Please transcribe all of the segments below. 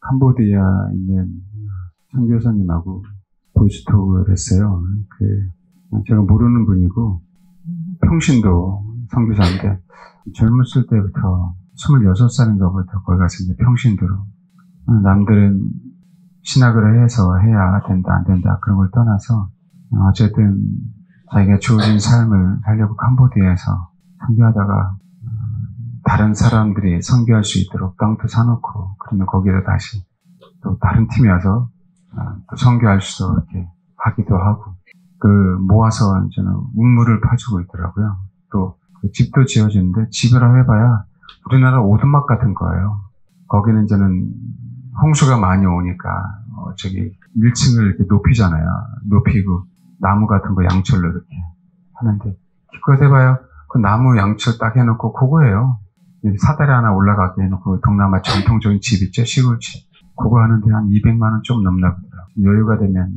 캄보디아에 있는 선교사님하고 보이스톡을 했어요. 제가 모르는 분이고 평신도 선교사인데 젊었을 때부터 26살인가부터 거기 가서 이제 평신도로 남들은 신학을 해서 해야 된다 안 된다 그런 걸 떠나서 어쨌든 자기가 주어진 삶을 살려고 캄보디아에서 선교하다가 다른 사람들이 선교할 수 있도록 땅도 사놓고 그러면 거기에다 다시 또 다른 팀이 와서 또 선교할 수도 이렇게 하기도 하고 모아서 이제는 우물을 파주고 있더라고요. 또 그 집도 지어지는데 집이라고 해봐야 우리나라 오두막 같은 거예요. 거기는 이제는 홍수가 많이 오니까 1층을 이렇게 높이잖아요. 높이고 나무 같은 거 양철로 이렇게 하는데 기껏 해봐요. 그 나무 양철 딱 해놓고 그거예요. 사다리 하나 올라가게 해놓고 동남아 전통적인 집 있죠? 시골집. 그거 하는데 한 200만 원 좀 넘나 보더라고요. 여유가 되면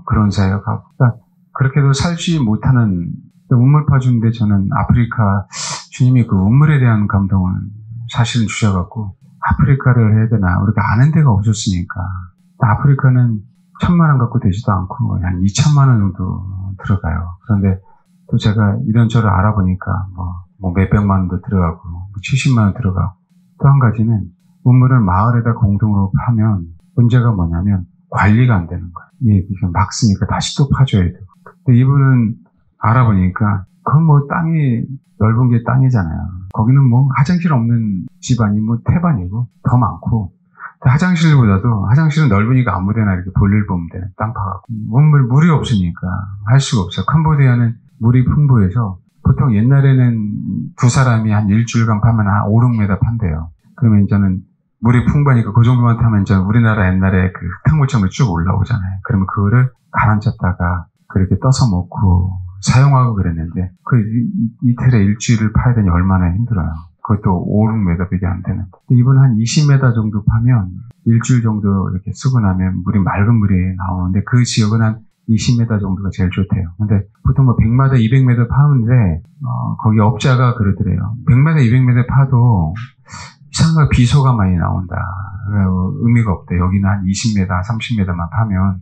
그런 사회가 가고. 그러니까 그렇게도 살지 못하는 우물 파주는데 저는 아프리카 주님이 그 우물에 대한 감동을 사실은 주셔갖고 아프리카를 해야 되나 우리가 아는 데가 없었으니까 아프리카는 1,000만 원 갖고 되지도 않고 한 2,000만 원 정도 들어가요. 그런데 또 제가 이런저런 알아보니까 뭐 몇백만 원도 들어가고 70만 원 들어가고 또 한 가지는 우물을 마을에다 공동으로 파면 문제가 뭐냐면 관리가 안 되는 거예요. 막 쓰니까 다시 또 파줘야 되고. 근데 이분은 알아보니까 그건 뭐 땅이 넓은 게 땅이잖아요. 거기는 뭐 화장실 없는 집안이 뭐 태반이고 더 많고 화장실보다도 화장실은 넓으니까 아무데나 이렇게 볼일 보면 되는 땅 파갖고 물이 없으니까 할 수가 없어요. 캄보디아는 물이 풍부해서 보통 옛날에는 두 사람이 한 일주일간 파면 한 5, 6m 판대요. 그러면 이제는 물이 풍부하니까 그 정도만 타면 이제 우리나라 옛날에 그 흙탕물처럼 쭉 올라오잖아요. 그러면 그거를 가라앉혔다가 그렇게 떠서 먹고 사용하고 그랬는데 이틀에 일주일을 파야 되니 얼마나 힘들어요. 그것도 5, 6m밖에 안 되는데 이분 한 20m 정도 파면 일주일 정도 이렇게 쓰고 나면 물이 맑은 물이 나오는데 그 지역은 한 20m 정도가 제일 좋대요. 근데 보통 100m, 200m 파는데 거기 업자가 그러더래요. 100m, 200m 파도 이상하게 비소가 많이 나온다. 의미가 없대. 여기는 한 20m, 30m만 파면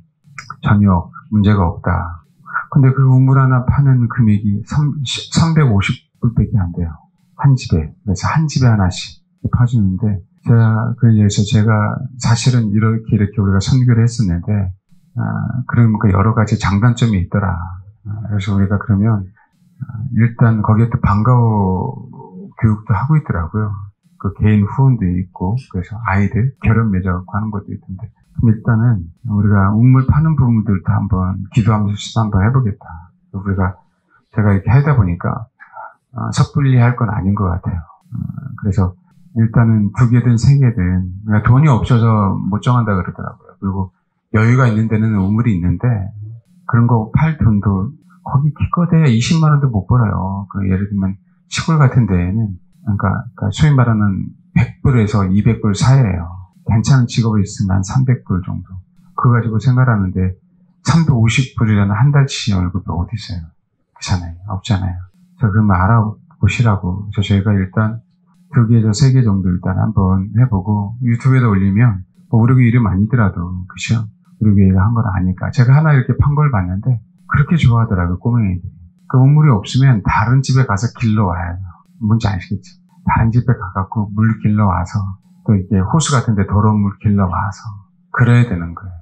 전혀 문제가 없다. 근데 그 우물 하나 파는 금액이 350불밖에 안 돼요. 한 집에. 그래서 한 집에 하나씩 파주는데 그래서 제가 사실은 이렇게 우리가 선교를 했었는데 그러니까 여러 가지 장단점이 있더라. 그래서 우리가 그러면 일단 거기에 또 방과후 교육도 하고 있더라고요. 그 개인 후원도 있고 그래서 아이들 결혼 맺어갖고 하는 것도 있던데 그럼 일단은 우리가 우물 파는 부분들도 한번 기도하면서 한번 해보겠다. 제가 이렇게 하다 보니까 섣불리 할 건 아닌 것 같아요. 그래서 일단은 2개든 3개든 그러니까 돈이 없어서 못 정한다 그러더라고요. 그리고 여유가 있는 데는 우물이 있는데 그런 거 팔 돈도 거기 기껏해야 20만 원도 못 벌어요. 예를 들면 시골 같은 데에는 그러니까 소위 말하는 100불에서 200불 사이에요. 괜찮은 직업이 있으면 한 300불 정도. 그거 가지고 생활하는데 350불이라는 한 달치 월급이 어디 있어요? 그렇잖아요. 없잖아요. 그래서 그러면 알아보시라고. 그래서 저희가 일단 2개에서 3개 정도 일단 한번 해보고 유튜브에다 올리면 우리 교회 이름 아니더라도 그죠? 우리 교회가 한 걸 아니까. 제가 하나 이렇게 판 걸 봤는데 그렇게 좋아하더라고요. 꼬맹이들이. 그 우물이 없으면 다른 집에 가서 길러 와요. 뭔지 아시겠죠? 다른 집에 가갖고 물 길러 와서 또 이게 호수 같은데 더러운 물 길러 와서 그래야 되는 거예요.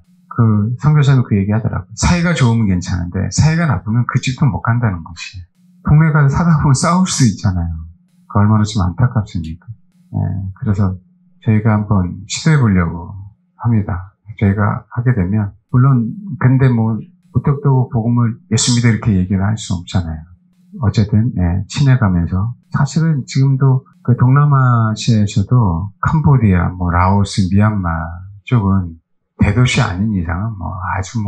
선교사는 그 얘기 하더라고요. 사이가 좋으면 괜찮은데 사이가 나쁘면 그 집도 못 간다는 것이. 동네 가서 사다 보면 싸울 수 있잖아요. 그 얼마나 좀 안타깝습니까? 그래서 저희가 한번 시도해 보려고 합니다. 저희가 하게 되면 물론 근데 무턱대고 복음을 예수 믿어 이렇게 얘기를 할 수 없잖아요. 어쨌든 친해가면서 사실은 지금도 그 동남아시아에서도 캄보디아, 라오스, 미얀마 쪽은 대도시 아닌 이상은 아주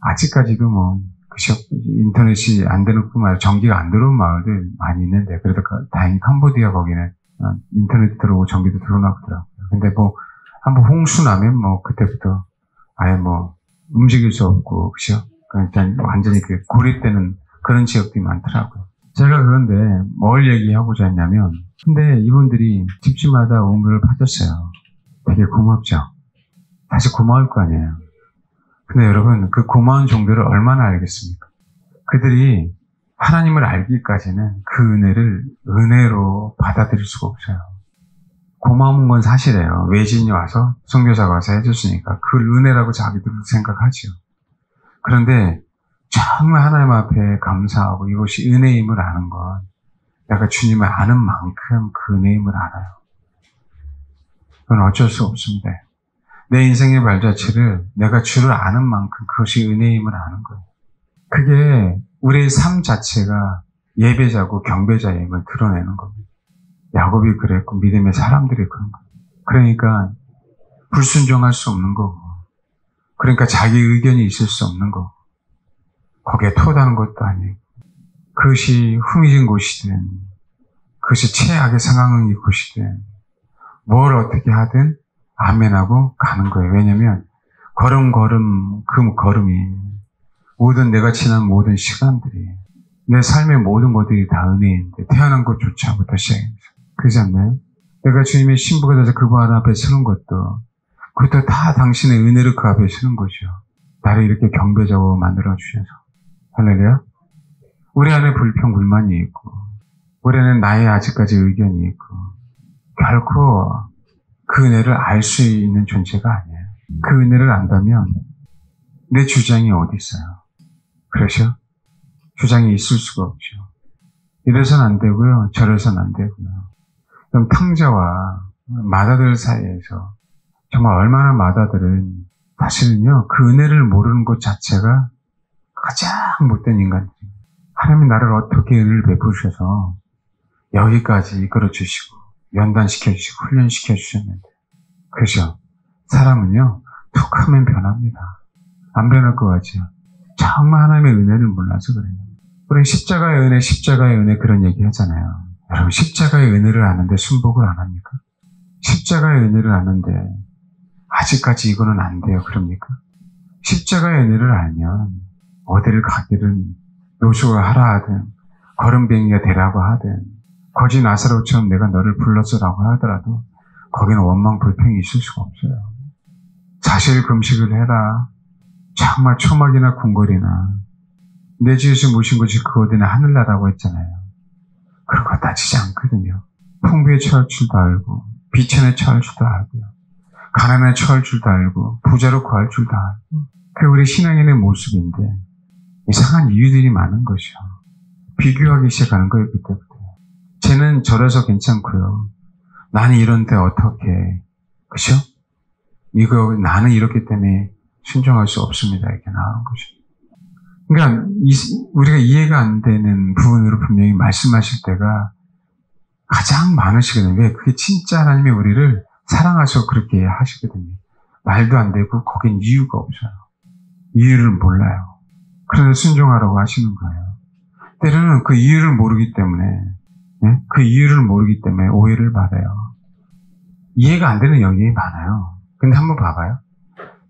아직까지도 그죠? 인터넷이 안 되는 뿐만 아니라 전기가 안 들어온 마을들 많이 있는데 그래도 다행히 캄보디아 거기는 인터넷 들어오고 전기도 들어오더라고요. 근데 한번 홍수 나면 그때부터 아예 움직일 수 없고 그죠? 그러니까 완전히 고립되는 그런 지역들이 많더라고요. 제가 그런데 뭘 얘기하고자 했냐면 근데 이분들이 집집마다 우물을 파줬어요. 되게 고맙죠. 다시 고마울 거 아니에요. 근데 여러분, 그 고마운 정도를 얼마나 알겠습니까? 그들이 하나님을 알기까지는 그 은혜를 은혜로 받아들일 수가 없어요. 고마운 건 사실이에요. 외진이 와서, 선교사가 와서 해줬으니까 그걸 은혜라고 자기들 생각하죠. 그런데 정말 하나님 앞에 감사하고 이것이 은혜임을 아는 건 내가 주님을 아는 만큼 그 은혜임을 알아요. 그건 어쩔 수 없습니다. 내 인생의 발자취를 내가 주를 아는 만큼 그것이 은혜임을 아는 거예요. 그게 우리의 삶 자체가 예배자고 경배자임을 드러내는 겁니다. 야곱이 그랬고 믿음의 사람들이 그런 거예요. 그러니까 불순종할 수 없는 거고, 그러니까 자기 의견이 있을 수 없는 거고, 거기에 토다는 것도 아니고, 그것이 흥미진 곳이든 그것이 최악의 상황의 곳이든 뭘 어떻게 하든 아멘하고 가는 거예요. 왜냐하면 걸음걸음 그 걸음이 모든 내가 지난 모든 시간들이 내 삶의 모든 것들이 다 은혜인데 태어난 것조차부터 시작해서 그러지 않나요? 내가 주님의 신부가 돼서 그분 앞에 서는 것도 그것도 다 당신의 은혜로 그 앞에 서는 거죠. 나를 이렇게 경배자로 만들어 주셔서. 할렐루야. 우리 안에 불평 불만이 있고 우리 안에 나의 아직까지 의견이 있고 결코 그 은혜를 알 수 있는 존재가 아니에요. 그 은혜를 안다면 내 주장이 어디 있어요? 그러셔? 주장이 있을 수가 없죠. 이래서는 안 되고요. 저래서는 안 되고요. 그럼 탕자와 마다들 사이에서 정말 얼마나 마다들은 사실은요. 그 은혜를 모르는 것 자체가 가장 못된 인간들이에요. 하나님이 나를 어떻게 은혜를 베푸셔서 여기까지 이끌어 주시고 연단시켜 주시고 훈련시켜 주셨는데 그죠? 사람은요. 툭 하면 변합니다. 안 변할 것 같죠? 정말 하나님의 은혜를 몰라서 그래요. 우리 십자가의 은혜 그런 얘기 하잖아요. 여러분 십자가의 은혜를 아는데 순복을 안 합니까? 십자가의 은혜를 아는데 아직까지 이거는 안 돼요. 그럽니까? 십자가의 은혜를 알면 어디를 가기든 노숙을 하라 하든 거름뱅이가 되라고 하든 거지 나사로처럼 내가 너를 불렀으라고 하더라도 거기는 원망 불평이 있을 수가 없어요. 사실 금식을 해라. 정말 초막이나 궁궐이나 내 주에서 모신 것이 그 어디나 하늘나라고 했잖아요. 그런 거 따지지 않거든요. 풍부에 처할 줄도 알고 비천에 처할 줄도 알고요. 가난에 처할 줄도 알고 부자로 구할 줄도 알고 그게 우리 신앙인의 모습인데 이상한 이유들이 많은 것이요. 비교하기 시작하는 거예요. 그때부터. 쟤는 저래서 괜찮고요. 나는 이런데 어떻게 그죠? 이거 나는 이렇기 때문에 순종할 수 없습니다. 이렇게 나오는 거죠. 그러니까 우리가 이해가 안 되는 부분으로 분명히 말씀하실 때가 가장 많으시거든요. 왜? 그게 진짜 하나님이 우리를 사랑하셔서 그렇게 하시거든요. 말도 안 되고 거긴 이유가 없어요. 이유를 몰라요. 그래서 순종하라고 하시는 거예요. 때로는 그 이유를 모르기 때문에 그 이유를 모르기 때문에 오해를 받아요. 이해가 안 되는 영역이 많아요. 근데 한번 봐봐요.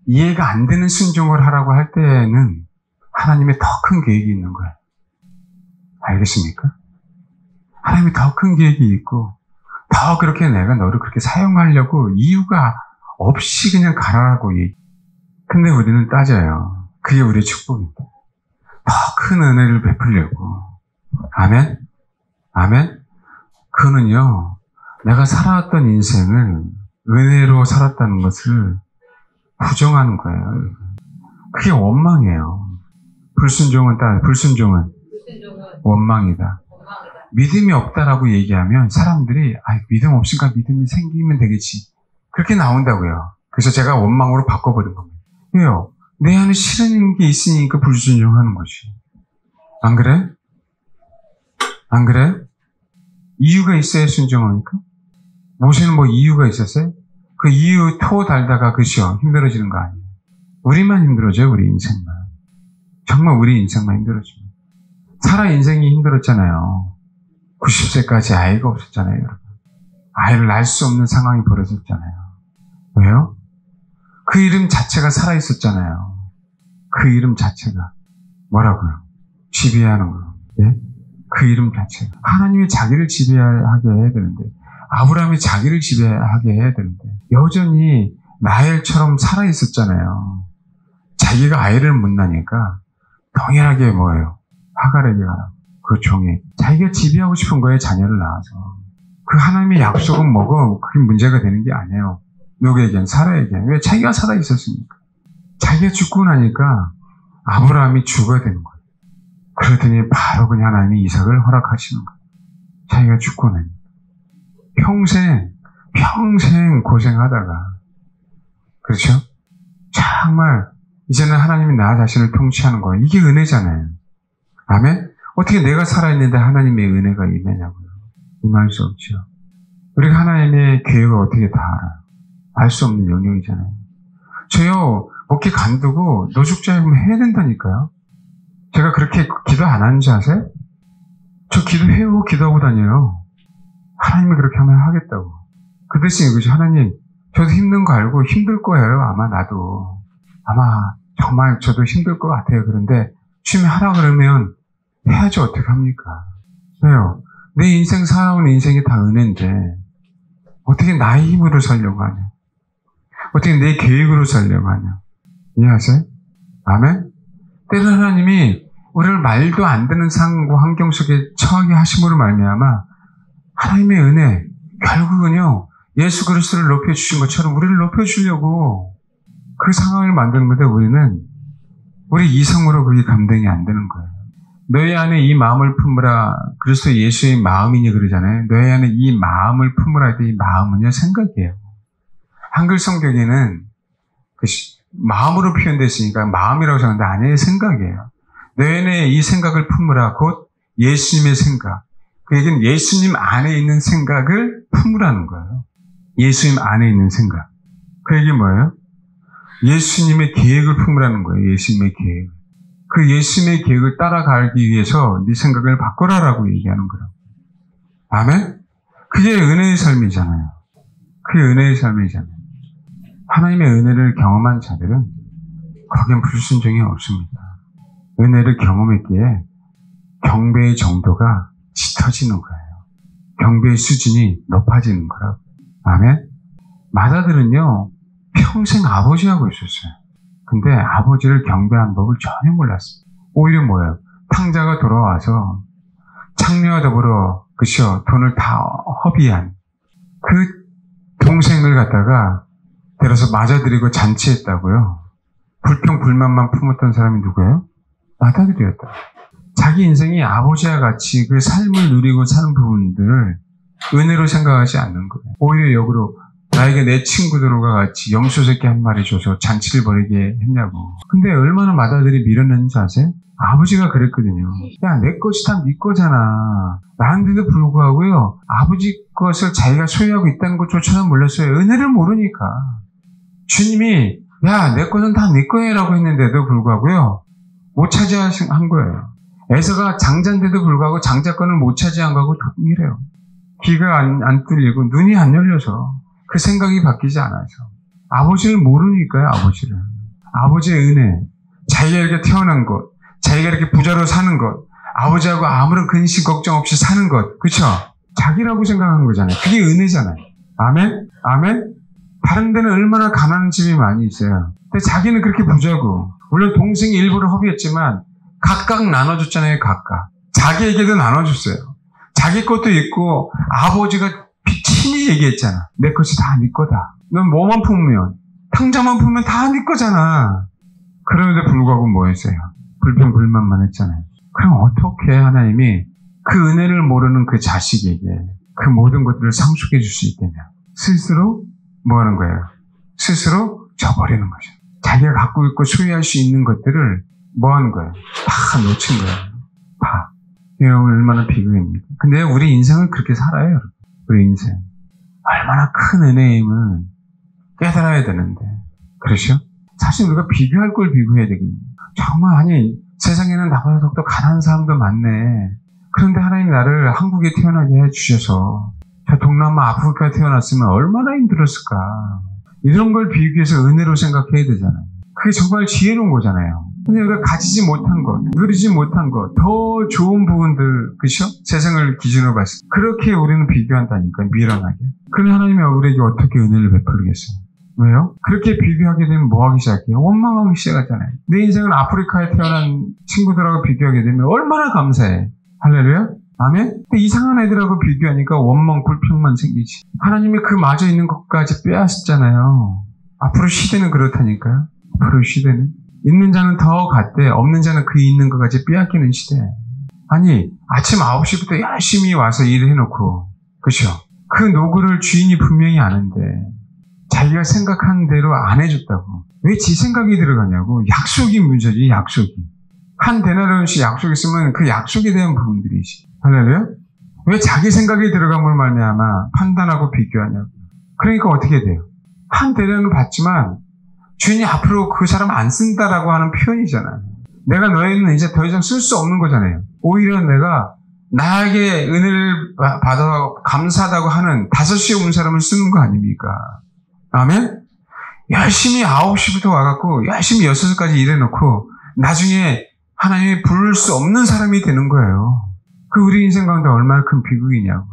이해가 안 되는 순종을 하라고 할 때는 하나님의 더 큰 계획이 있는 거예요. 알겠습니까? 하나님이 더 큰 계획이 있고 더 그렇게 내가 너를 그렇게 사용하려고 이유가 없이 그냥 가라라고 얘기. 근데 우리는 따져요. 그게 우리의 축복입니다. 더 큰 은혜를 베풀려고. 아멘? 아멘? 그거는요. 내가 살아왔던 인생을 은혜로 살았다는 것을 부정하는 거예요. 그게 원망이에요. 불순종은 원망이다. 믿음이 없다라고 얘기하면 사람들이 믿음 없으니까 믿음이 생기면 되겠지. 그렇게 나온다고요. 그래서 제가 원망으로 바꿔버린 겁니다. 왜요? 내 안에 싫은 게 있으니까 불순종하는 거지. 안 그래? 안 그래? 이유가 있어야 순종하니까? 모세는 뭐 이유가 있었어요? 그 이유 토 달다가 그죠? 힘들어지는 거 아니에요. 우리만 힘들어져요. 우리 인생만. 정말 우리 인생만 힘들어집니다. 사라 인생이 힘들었잖아요. 90세까지 아이가 없었잖아요. 여러분. 아이를 낳을 수 없는 상황이 벌어졌잖아요. 왜요? 그 이름 자체가 살아있었잖아요. 그 이름 자체가 뭐라고요? 지배하는 거예요. 예? 그 이름 자체가 하나님이 자기를 지배하게 해야 되는데 아브라함이 자기를 지배하게 해야 되는데 여전히 라헬처럼 살아있었잖아요. 자기가 아이를 못 낳으니까 동일하게 뭐예요? 하갈에게 가라. 그 종이 자기가 지배하고 싶은 거에 자녀를 낳아서 그 하나님의 약속은 뭐고 그게 문제가 되는 게 아니에요. 누구에겐? 사라에겐. 왜? 자기가 살아있었으니까. 자기가 죽고 나니까 아브라함이 죽어야 되는 거예요. 그러더니 바로 그냥 하나님이 이삭을 허락하시는 거예요. 자기가 죽고 나니까. 평생 고생하다가, 그렇죠? 정말 이제는 하나님이 나 자신을 통치하는 거예요. 이게 은혜잖아요. 아멘? 어떻게 내가 살아있는데 하나님의 은혜가 임하냐고요. 임할 수 없죠. 우리가 하나님의 계획을 어떻게 다 알아요? 알 수 없는 영역이잖아요. 저요, 목회 간두고 노숙자유금 해야 된다니까요. 제가 그렇게 기도 안 하는지 아세요? 저 기도해요. 기도하고 다녀요. 하나님이 그렇게 하면 하겠다고. 그 대신 이거죠. 하나님, 저도 힘든 거 알고 힘들 거예요. 아마 나도. 아마 정말 저도 힘들 것 같아요. 그런데 주님이 하라 그러면 해야지 어떻게 합니까? 왜요? 내 인생 살아온 인생이 다 은혜인데 어떻게 나의 힘으로 살려고 하냐? 어떻게 내 계획으로 살려고 하냐? 이해하세요? 아멘? 때로는 하나님이 우리를 말도 안 되는 상황과 환경 속에 처하게 하심으로 말미암아 하나님의 은혜, 결국은요, 예수 그리스도를 높여주신 것처럼 우리를 높여주려고 그 상황을 만드는 건데 우리는 우리 이성으로 그게 감당이 안 되는 거예요. 너희 안에 이 마음을 품으라. 그리스도 예수의 마음이니 그러잖아요. 너희 안에 이 마음을 품으라 할 때 이 마음은요, 생각이에요. 한글 성경에는 그 마음으로 표현됐으니까 마음이라고 생각하는데 아니에요, 생각이에요. 너희 안에 이 생각을 품으라. 곧 예수님의 생각. 그 얘기는 예수님 안에 있는 생각을 품으라는 거예요. 예수님 안에 있는 생각. 그 얘기 뭐예요? 예수님의 계획을 품으라는 거예요. 예수님의 계획. 그 예수님의 계획을 따라가기 위해서 네 생각을 바꿔라라고 얘기하는 거라고. 아멘? 그게 은혜의 삶이잖아요. 그게 은혜의 삶이잖아요. 하나님의 은혜를 경험한 자들은 거기엔 불순종이 없습니다. 은혜를 경험했기에 경배의 정도가 짙어지는 거예요. 경배의 수준이 높아지는 거라고. 아멘? 마다들은요, 평생 아버지하고 있었어요. 근데 아버지를 경배하는 법을 전혀 몰랐어요. 오히려 뭐예요? 탕자가 돌아와서 창녀와 더불어 그쵸? 돈을 다 허비한 그 동생을 갖다가 데려서 맞아들이고 잔치했다고요. 불평 불만만 품었던 사람이 누구예요? 마다들이었다. 자기 인생이 아버지와 같이 그 삶을 누리고 사는 부분들을 은혜로 생각하지 않는 거예요. 오히려 역으로 나에게 내 친구들과 같이 염소새끼 한 마리 줘서 잔치를 벌이게 했냐고. 근데 얼마나 마다들이 밀어냈는지 아세요? 아버지가 그랬거든요. 야, 내 것이 다 네 거잖아. 나한테도 불구하고요, 아버지 것을 자기가 소유하고 있다는 것조차도 몰랐어요. 은혜를 모르니까. 주님이 야, 내 것은 다 네 거예요라고 했는데도 불구하고요, 못 차지한 거예요. 에서가 장자인데도 불구하고 장자권을 못 차지한 거하고 동일해요. 귀가 안 뚫리고 눈이 안 열려서 그 생각이 바뀌지 않아서. 아버지를 모르니까요, 아버지를. 아버지의 은혜, 자기가 이렇게 태어난 것, 자기가 이렇게 부자로 사는 것, 아버지하고 아무런 근심 걱정 없이 사는 것, 그쵸? 자기라고 생각한 거잖아요. 그게 은혜잖아요. 아멘? 아멘? 다른 데는 얼마나 가난한 집이 많이 있어요. 근데 자기는 그렇게 부자고, 물론 동생이 일부러 허비했지만 각각 나눠줬잖아요, 각각. 자기에게도 나눠줬어요. 자기 것도 있고, 아버지가 친히 얘기했잖아. 내 것이 다 네 거다. 넌 뭐만 품으면, 탕자만 품으면 다 네 거잖아. 그런데도 불구하고 뭐 했어요? 불평 불만만 했잖아요. 그럼 어떻게 하나님이 그 은혜를 모르는 그 자식에게 그 모든 것들을 상속해 줄 수 있겠냐? 스스로 뭐 하는 거예요? 스스로 저버리는 거죠. 자기가 갖고 있고 소유할 수 있는 것들을 뭐 하는 거예요? 다 놓친 거예요. 다. 여러분 얼마나 비극입니까? 근데 우리 인생을 그렇게 살아요, 여러분. 우리 인생. 얼마나 큰 은혜임을 깨달아야 되는데. 그렇죠? 사실 우리가 비교할 걸 비교해야 되거든요. 정말 아니, 세상에는 나보다 더 가난한 사람도 많네. 그런데 하나님이 나를 한국에 태어나게 해주셔서 저 동남아 아프리카에 태어났으면 얼마나 힘들었을까. 이런 걸 비교해서 은혜로 생각해야 되잖아요. 그게 정말 지혜로운 거잖아요. 근데 우리가 가지지 못한 것, 누리지 못한 것, 더 좋은 부분들, 그렇죠? 세상을 기준으로 봤을 때 그렇게 우리는 비교한다니까요. 미련하게. 그럼 하나님이 우리에게 어떻게 은혜를 베풀겠어요? 왜요? 그렇게 비교하게 되면 뭐 하기 시작해요? 원망하기 시작하잖아요. 내 인생은 아프리카에 태어난 친구들하고 비교하게 되면 얼마나 감사해. 할렐루야? 아멘? 근데 이상한 애들하고 비교하니까 원망, 불평만 생기지. 하나님이 그 마저 있는 것까지 빼앗았잖아요. 앞으로 시대는 그렇다니까요. 앞으로 시대는. 있는 자는 더 갖되 없는 자는 그 있는 것까지 빼앗기는 시대. 아니, 아침 9시부터 열심히 와서 일을 해놓고, 그죠? 그 노고를 주인이 분명히 아는데 자기가 생각한 대로 안 해줬다고. 왜 지 생각이 들어가냐고. 약속이 문제지, 약속이. 한 데나리온씩 약속이 있으면 그 약속에 대한 부분들이지. 할렐루야? 왜 자기 생각이 들어감으로 말미암아 판단하고 비교하냐고. 그러니까 어떻게 돼요? 한 데나리온은 받지만 주인이 앞으로 그 사람 안 쓴다라고 하는 표현이잖아요. 내가 너희는 이제 더 이상 쓸 수 없는 거잖아요. 오히려 내가 나에게 은혜를 받아 감사하다고 하는 5시에 온 사람을 쓰는 거 아닙니까? 아멘? 열심히 9시부터 와갖고 열심히 6시까지 일해놓고 나중에 하나님이 부를 수 없는 사람이 되는 거예요. 그 우리 인생 가운데 얼마나 큰 비극이냐고.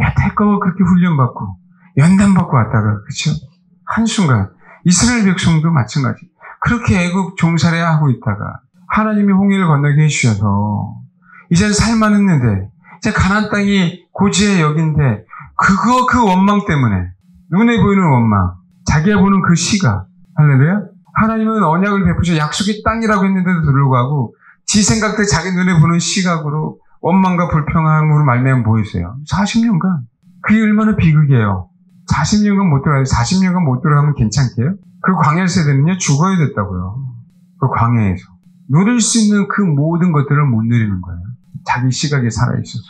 야, 태꺼가 그렇게 훈련받고 연단받고 왔다가, 그쵸? 한순간 이스라엘 백성도 마찬가지. 그렇게 애국 종살이 하고 있다가 하나님이 홍해를 건너게 해주셔서 이제 살만했는데 이제 가나안 땅이 고지의 역인데 그 원망 때문에 눈에 보이는 원망, 자기가 보는 그 시각, 할렐루야? 하나님은 언약을 베푸셔 약속의 땅이라고 했는데도 불구하고 지 생각대 자기 눈에 보는 시각으로 원망과 불평함으로 말미암아 보이세요. 40년간. 그게 얼마나 비극이에요. 40년간 못 들어가요. 40년간 못 들어가면 괜찮게요? 그 광야 세대는요, 죽어야 됐다고요. 그 광야에서. 누릴 수 있는 그 모든 것들을 못 누리는 거예요. 자기 시각에 살아있어서.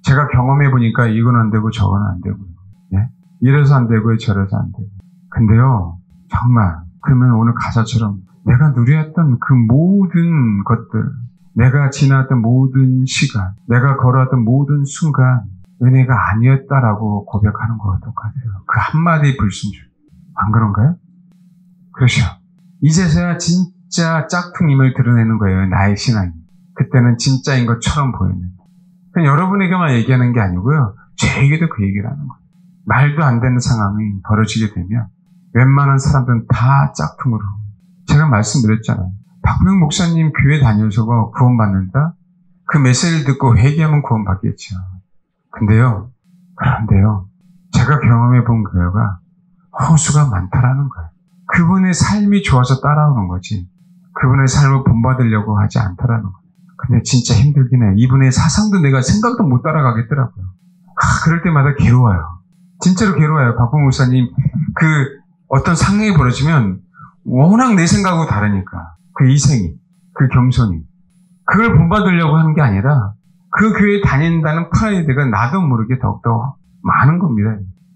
제가 경험해보니까 이건 안 되고 저건 안 되고요. 예? 이래서 안 되고요, 저래서 안 되고. 근데요, 정말, 그러면 오늘 가사처럼 내가 누렸던 그 모든 것들, 내가 지나왔던 모든 시간, 내가 걸어왔던 모든 순간, 은혜가 아니었다라고 고백하는 거와 똑같아요. 그 한마디 불순종. 안 그런가요? 그렇죠. 이제서야 진짜 짝퉁임을 드러내는 거예요. 나의 신앙이. 그때는 진짜인 것처럼 보이는. 그냥 여러분에게만 얘기하는 게 아니고요. 저에게도 그 얘기를 하는 거예요. 말도 안 되는 상황이 벌어지게 되면 웬만한 사람들은 다 짝퉁으로. 제가 말씀드렸잖아요. 박병 목사님 교회 다녀서 구원받는다? 그 메시지를 듣고 회개하면 구원받겠죠. 그런데요, 제가 경험해 본 교회가 허수가 많다라는 거예요. 그분의 삶이 좋아서 따라오는 거지, 그분의 삶을 본받으려고 하지 않다라는 거예요. 근데 진짜 힘들긴 해. 이분의 사상도 내가 생각도 못 따라가겠더라고요. 그럴 때마다 괴로워요. 진짜로 괴로워요. 박병 목사님, 어떤 상황이 벌어지면 워낙 내 생각하고 다르니까. 그 이생이, 그 겸손이. 그걸 본받으려고 하는 게 아니라 그 교회에 다닌다는 프라이드가 나도 모르게 더욱더 많은 겁니다.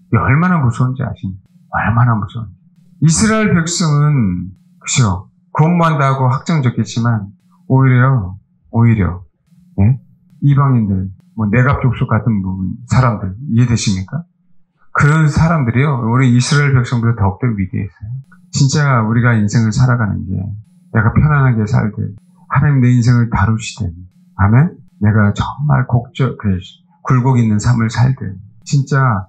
이게 얼마나 무서운지 아십니까? 얼마나 무서운지. 이스라엘 백성은, 그죠? 구원받는다고 확정적겠지만, 오히려, 예? 이방인들, 내갑 족속 같은 사람들, 이해되십니까? 그런 사람들이요, 우리 이스라엘 백성보다 더욱더 위대했어요. 진짜 우리가 인생을 살아가는 게, 내가 편안하게 살든, 하나님 내 인생을 다루시든, 아멘? 내가 정말 굴곡 있는 삶을 살든, 진짜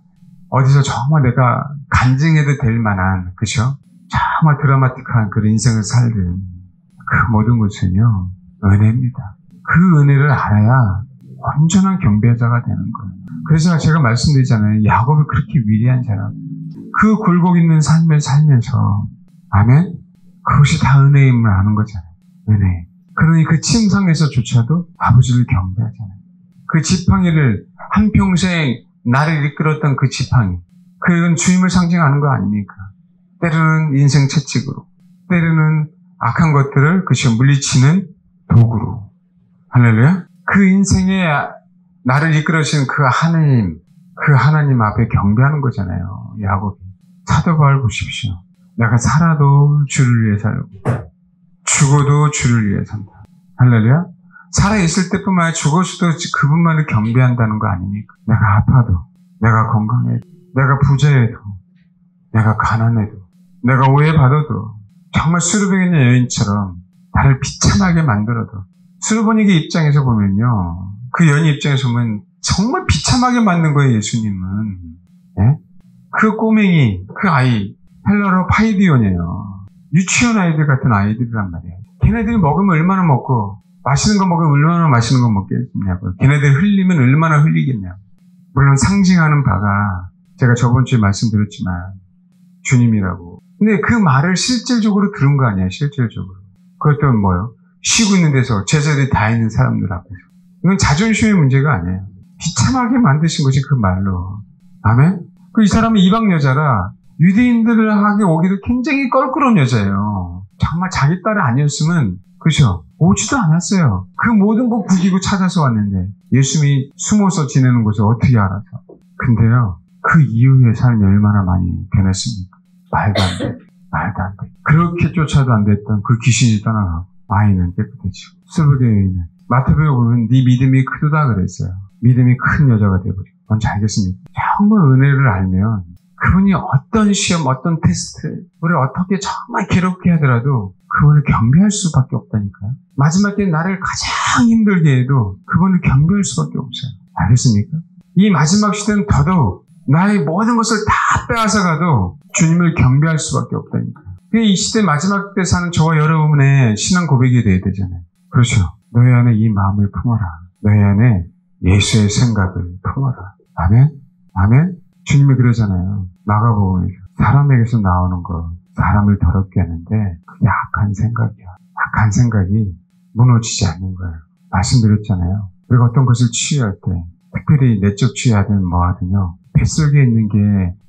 어디서 정말 내가 간증해도 될 만한, 그죠? 정말 드라마틱한 그런 인생을 살든, 그 모든 것은요, 은혜입니다. 그 은혜를 알아야 온전한 경배자가 되는 거예요. 그래서 제가 말씀드리잖아요. 야곱이 그렇게 위대한 사람. 그 굴곡 있는 삶을 살면서, 아멘? 그것이 다 은혜임을 아는 거잖아요. 은혜. 그러니 그 침상에서조차도 아버지를 경배하잖아요. 그 지팡이를 한평생 나를 이끌었던 그 지팡이. 그건 주님을 상징하는 거 아닙니까? 때로는 인생 채찍으로, 때로는 악한 것들을 물리치는 도구로. 할렐루야? 그 인생에 나를 이끌으신 그 하나님 앞에 경배하는 거잖아요. 야곱이. 사도 바울 보십시오. 내가 살아도 주를 위해 살고 죽어도 주를 위해 산다. 할렐루야? 살아있을 때뿐만 아니라 죽어서도 그분만을 경배한다는 거 아닙니까? 내가 아파도, 내가 건강해도, 내가 부자해도, 내가 가난해도, 내가 오해받아도, 정말 수르베냐 여인처럼 나를 비참하게 만들어도, 수르베니게 입장에서 보면요, 그 여인 입장에서 보면 정말 비참하게 만든 거예요, 예수님은. 예? 그 꼬맹이, 그 아이, 헬라로 파이디온이에요. 유치원 아이들 같은 아이들이란 말이에요. 걔네들이 먹으면 얼마나 먹고 맛있는 거 먹으면 얼마나 맛있는 거 먹겠냐고요. 걔네들이 흘리면 얼마나 흘리겠냐고. 물론 상징하는 바가 제가 저번 주에 말씀드렸지만 주님이라고. 근데 그 말을 실질적으로 들은 거 아니에요. 실질적으로. 그것도 뭐요? 쉬고 있는 데서 제자들이 다 있는 사람들 앞에서. 이건 자존심의 문제가 아니에요. 비참하게 만드신 것이 그 말로. 아멘? 이 사람은 이방 여자라 유대인들에게 오기도 굉장히 껄끄러운 여자예요. 정말 자기 딸이 아니었으면 그죠? 오지도 않았어요. 그 모든 거 구기고 찾아서 왔는데 예수님이 숨어서 지내는 것을 어떻게 알아서. 근데요. 그 이후의 삶이 얼마나 많이 변했습니까? 말도 안 돼. 말도 안 돼. 그렇게 쫓아도 안 됐던 그 귀신이 떠나가고 아이는 깨끗해지고. 스불교에 있는 마태복음에 보면 네 믿음이 크도다 그랬어요. 믿음이 큰 여자가 되어버리고. 뭔지 알겠습니까? 정말 은혜를 알면 그분이 어떤 시험, 어떤 테스트, 우리를 어떻게 정말 괴롭게 하더라도 그분을 경배할 수밖에 없다니까요. 마지막 때 나를 가장 힘들게 해도 그분을 경배할 수밖에 없어요. 알겠습니까? 이 마지막 시대는 더더욱 나의 모든 것을 다 빼앗아가도 주님을 경배할 수밖에 없다니까요. 이 시대 마지막 때 사는 저와 여러분의 신앙 고백이 돼야 되잖아요. 그렇죠. 너희 안에 이 마음을 품어라. 너희 안에 예수의 생각을 품어라. 아멘? 아멘? 주님이 그러잖아요. 마가복음에서 사람에게서 나오는 거 사람을 더럽게 하는데 그게 악한 생각이야. 악한 생각이 무너지지 않는 거예요. 말씀드렸잖아요. 우리가 어떤 것을 치유할 때 특별히 내적 치유하든 뭐하든요. 뱃속에 있는 게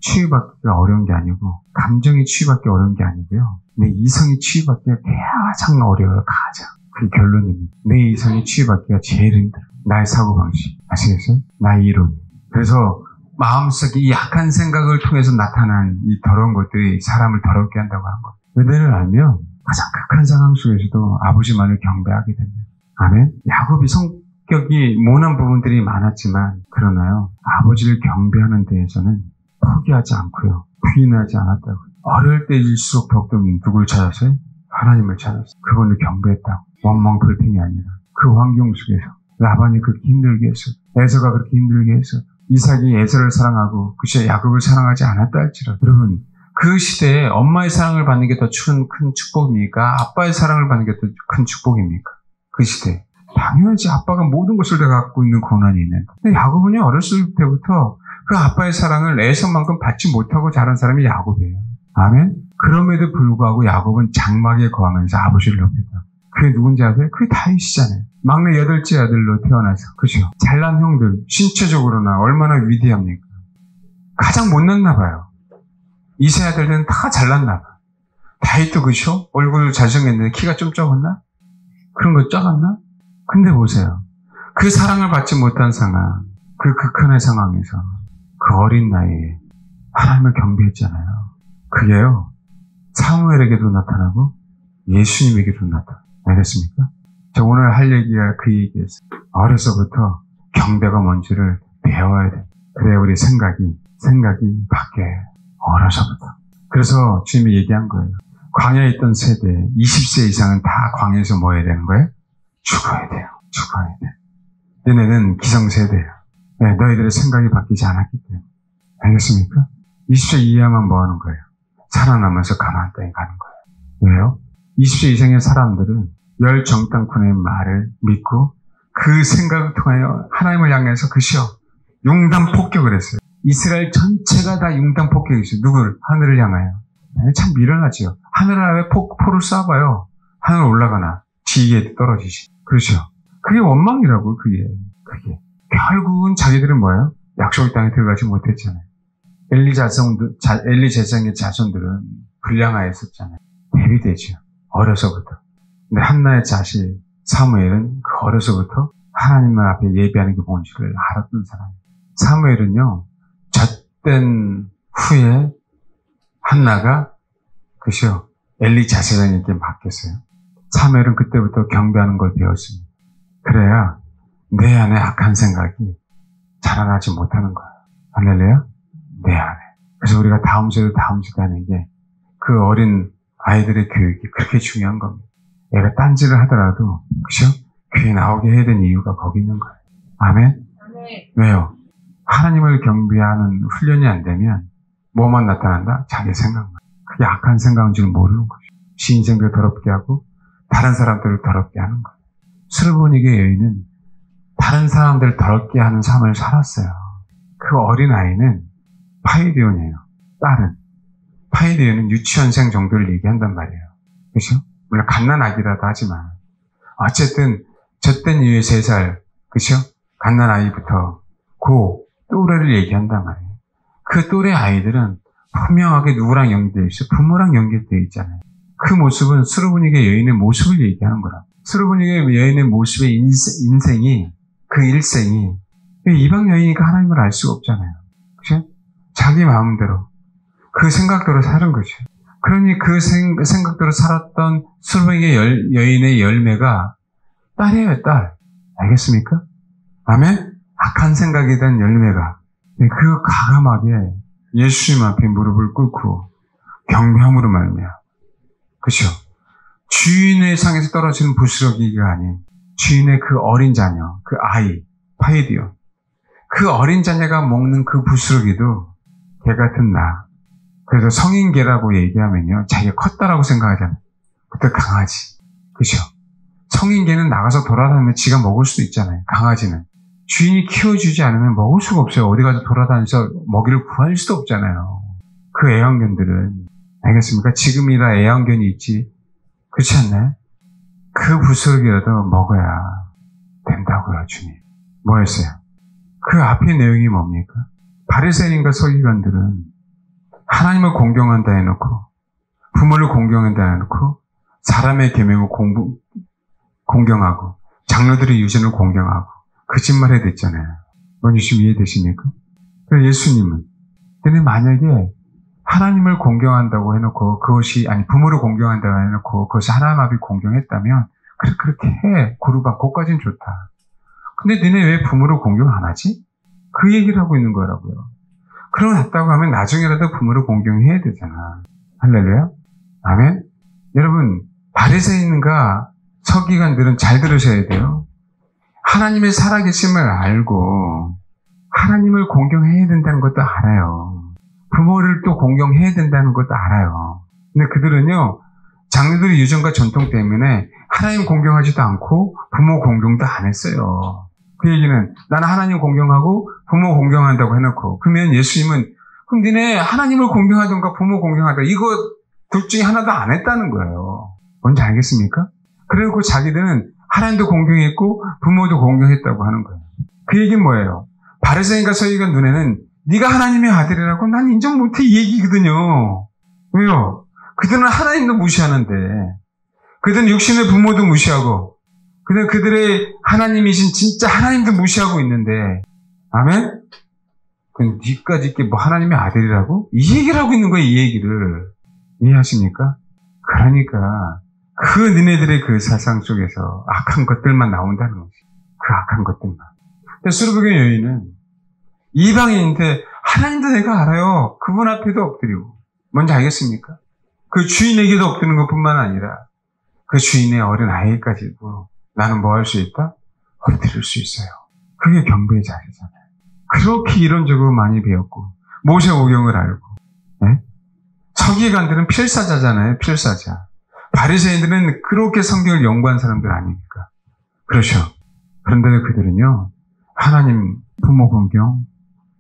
치유받기가 어려운 게 아니고 감정이 치유받기 어려운 게 아니고요. 내 이성이 치유받기가 가장 어려워요. 가장. 그게 결론입니다. 내 이성이 치유받기가 제일 힘들어요. 나의 사고방식. 아시겠어요? 나의 이론. 그래서 마음속에 이 약한 생각을 통해서 나타난 이 더러운 것들이 사람을 더럽게 한다고 하는 것. 은혜를 알면 가장 극한 상황 속에서도 아버지만을 경배하게 됩니다. 아멘? 야곱이 성격이 모난 부분들이 많았지만 그러나요. 아버지를 경배하는 데에서는 포기하지 않고요. 부인하지 않았다고. 어릴 때일수록 더욱더 누굴 찾았어요? 하나님을 찾았어요. 그분을 경배했다고. 원망불평이 아니라 그 환경 속에서 라반이 그렇게 힘들게 했어요. 에서가 그렇게 힘들게 했어요. 이삭이 에서를 사랑하고 그 시대에 야곱을 사랑하지 않았다 할지라도 여러분 그 시대에 엄마의 사랑을 받는 게 더 큰 축복입니까? 아빠의 사랑을 받는 게 더 큰 축복입니까? 그 시대에. 당연하지. 아빠가 모든 것을 다 갖고 있는 고난이 있는. 근데 야곱은요 어렸을 때부터 그 아빠의 사랑을 에서만큼 받지 못하고 자란 사람이 야곱이에요. 아멘? 그럼에도 불구하고 야곱은 장막에 거하면서 아버지를 높였다. 그게 누군지 아세요? 그게 다윗이잖아요. 막내 8째 아들로 태어나서. 그죠? 잘난 형들, 신체적으로나 얼마나 위대합니까? 가장 못났나 봐요. 이세 아들들은 다 잘났나 봐. 다윗도 그죠? 얼굴 잘생겼는데 키가 좀 적었나? 그런 거 적었나? 근데 보세요. 그 사랑을 받지 못한 상황, 그 극한의 상황에서 그 어린 나이에 하나님을 경배했잖아요. 그게요. 사무엘에게도 나타나고 예수님에게도 나타나요. 알겠습니까? 저 오늘 할 얘기가 그 얘기였어요. 어려서부터 경배가 뭔지를 배워야 돼. 그래야 우리 생각이 바뀌어요. 어려서부터. 그래서 주님이 얘기한 거예요. 광야에 있던 세대, 20세 이상은 다 광야에서 뭐 해야 되는 거예요? 죽어야 돼요. 죽어야 돼. 얘네는 기성세대예요. 네, 너희들의 생각이 바뀌지 않았기 때문에. 알겠습니까? 20세 이하만 뭐 하는 거예요? 살아남아서 가나안 땅에 가는 거예요. 왜요? 20세 이상의 사람들은 열 정탐꾼의 말을 믿고 그 생각을 통하여 하나님을 향해서 그시여 융단 폭격을 했어요. 이스라엘 전체가 다 융단 폭격이었어요. 누구를? 하늘을 향하여. 참 미련하지요. 하늘 아래 포를 쏴봐요. 하늘 올라가나 지위에 떨어지지. 그렇죠. 그게 원망이라고. 그게 결국은 자기들은 뭐예요? 약속의 땅에 들어가지 못했잖아요. 엘리 제사장의 자손들은 불량하였었잖아요. 대비되죠. 어려서부터. 근데 한나의 자식 사무엘은 그 어려서부터 하나님 앞에 예배하는 게 뭔지를 알았던 사람이에요. 사무엘은요. 젖된 후에 한나가 그죠? 엘리 제사장에게 맡겼어요. 사무엘은 그때부터 경배하는 걸 배웠습니다. 그래야 내 안에 악한 생각이 자라나지 못하는 거예요. 할렐루야? 내 안에. 그래서 우리가 다음 세대 하는 게 그 어린 아이들의 교육이 그렇게 중요한 겁니다. 얘가 딴짓을 하더라도 그죠? 교회 나오게 해야 되는 이유가 거기 있는 거예요. 아멘? 왜요? 하나님을 경배하는 훈련이 안 되면 뭐만 나타난다? 자기 생각만. 그게 악한 생각인 줄 모르는 거죠. 지 인생도 더럽게 하고 다른 사람들을 더럽게 하는 거예요. 수르보니게 여인은 다른 사람들을 더럽게 하는 삶을 살았어요. 그 어린아이는 파이디온이에요. 딸은. 파이디온은 유치원생 정도를 얘기한단 말이에요. 그렇죠? 물론 갓난아기라도 하지만 어쨌든 저땐 이후에 3살, 그렇죠? 갓난아이부터 그 또래를 얘기한단 말이에요. 그 또래 아이들은 분명하게 누구랑 연결되어 있어요. 부모랑 연결되어 있잖아요. 그 모습은 수르보니게 여인의 모습을 얘기하는 거라. 수르보니게 여인의 모습의 인생이, 그 일생이 이방 여인이니까 하나님을 알 수가 없잖아요. 그렇죠? 자기 마음대로 그 생각대로 사는 거죠. 그러니 그 생각대로 살았던 수르보니게 여인의 열매가 딸이에요, 딸. 알겠습니까? 아멘? 악한 생각에 대한 열매가 그 가감하게 예수님 앞에 무릎을 꿇고 경배함으로 말미암아. 그렇죠? 주인의 상에서 떨어지는 부스러기가 아닌 주인의 그 어린 자녀, 그 아이, 파이디온. 그 어린 자녀가 먹는 그 부스러기도 개 같은 나. 그래서 성인개라고 얘기하면요, 자기가 컸다라고 생각하잖아요. 그때 강아지. 그렇죠? 성인개는 나가서 돌아다니면 지가 먹을 수도 있잖아요. 강아지는. 주인이 키워주지 않으면 먹을 수가 없어요. 어디 가서 돌아다니면서 먹이를 구할 수도 없잖아요. 그 애완견들은. 알겠습니까? 지금이라 애완견이 있지. 그렇지 않나요? 그 부스러기라도 먹어야 된다고요, 주님. 뭐였어요? 그 앞의 내용이 뭡니까? 바리새인과 서기관들은 하나님을 공경한다 해놓고, 부모를 공경한다 해놓고, 사람의 계명을 공경하고, 장로들의 유전을 공경하고, 거짓말해 됐잖아요. 뭔 지금 이해되십니까? 그래서 예수님은, 근데 만약에 하나님을 공경한다고 해놓고, 부모를 공경한다고 해놓고, 그것이 하나님 앞에 공경했다면, 그렇게 해. 고르바, 그것까지는 좋다. 근데 너네 왜 부모를 공경 안 하지? 그 얘기를 하고 있는 거라고요. 그럼 했다고 하면 나중에라도 부모를 공경해야 되잖아. 할렐루야? 아멘? 여러분, 바리새인과 서기관들은 잘 들으셔야 돼요. 하나님의 살아계심을 알고 하나님을 공경해야 된다는 것도 알아요. 부모를 또 공경해야 된다는 것도 알아요. 근데 그들은요, 장로들의 유전과 전통 때문에 하나님 공경하지도 않고 부모 공경도 안 했어요. 그 얘기는 나는 하나님 공경하고 부모 공경한다고 해놓고, 그러면 예수님은 그럼 니네 하나님을 공경하던가 부모 공경하던가 이거 둘 중에 하나도 안 했다는 거예요. 뭔지 알겠습니까? 그리고 자기들은 하나님도 공경했고 부모도 공경했다고 하는 거예요. 그 얘기는 뭐예요? 바리새인과 서기관 눈에는 네가 하나님의 아들이라고 난 인정 못해 이 얘기거든요. 왜요? 그들은 하나님도 무시하는데, 그들은 육신의 부모도 무시하고, 그들의 하나님이신 진짜 하나님도 무시하고 있는데, 아멘? 그럼 니까지 있게 뭐 하나님의 아들이라고? 이 얘기를 하고 있는 거예요, 이 얘기를. 이해하십니까? 그러니까 그 너네들의 그 사상 속에서 악한 것들만 나온다는 거지. 그 악한 것들만. 근데 수르보니게 여인은 이방인인데 하나님도 내가 알아요. 그분 앞에도 엎드리고. 뭔지 알겠습니까? 그 주인에게도 엎드리는 것뿐만 아니라 그 주인의 어린 아이까지도 나는 뭐 할 수 있다? 엎드릴 수 있어요. 그게 경배의 자세잖아요. 그렇게 이론적으로 많이 배웠고 모세 오경을 알고, 네? 서기관들은 필사자잖아요. 필사자. 바리새인들은 그렇게 성경을 연구한 사람들 아닙니까? 그렇죠. 그런데 그들은요, 하나님 부모 공경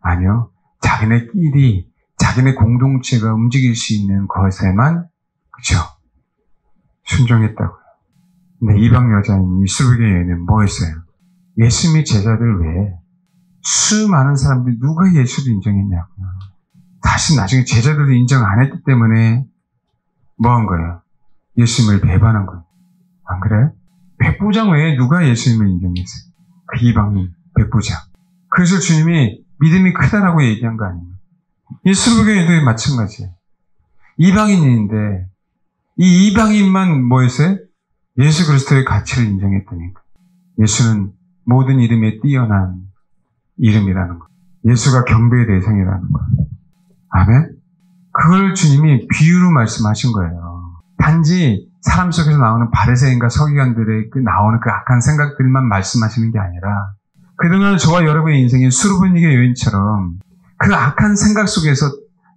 아니요, 자기네끼리 자기네 공동체가 움직일 수 있는 것에만, 그렇죠, 순종했다고요. 근데 이방 여자인 이 수르보니게 여인은 뭐 했어요? 예수님의 제자들 외에 수많은 사람들이 누가 예수를 인정했냐고요. 사실 나중에 제자들도 인정 안 했기 때문에 뭐 한 거예요? 예수님을 배반한 거예요. 안 그래요? 백부장 외에 누가 예수님을 인정했어요? 그 이방인 백부장. 그래서 주님이 믿음이 크다라고 얘기한 거 아니에요? 이 수르보니게 여인도 마찬가지예요. 이방인인데 이 이방인만 뭐였어요? 예수 그리스도의 가치를 인정했다니까. 예수는 모든 이름에 뛰어난 이름이라는 거. 예수가 경배의 대상이라는 거. 아멘? 그걸 주님이 비유로 말씀하신 거예요. 단지 사람 속에서 나오는 바리새인과 서기관들의 나오는 그 악한 생각들만 말씀하시는 게 아니라 그동안 저와 여러분의 인생에 수르보니게 여인처럼 그 악한 생각 속에서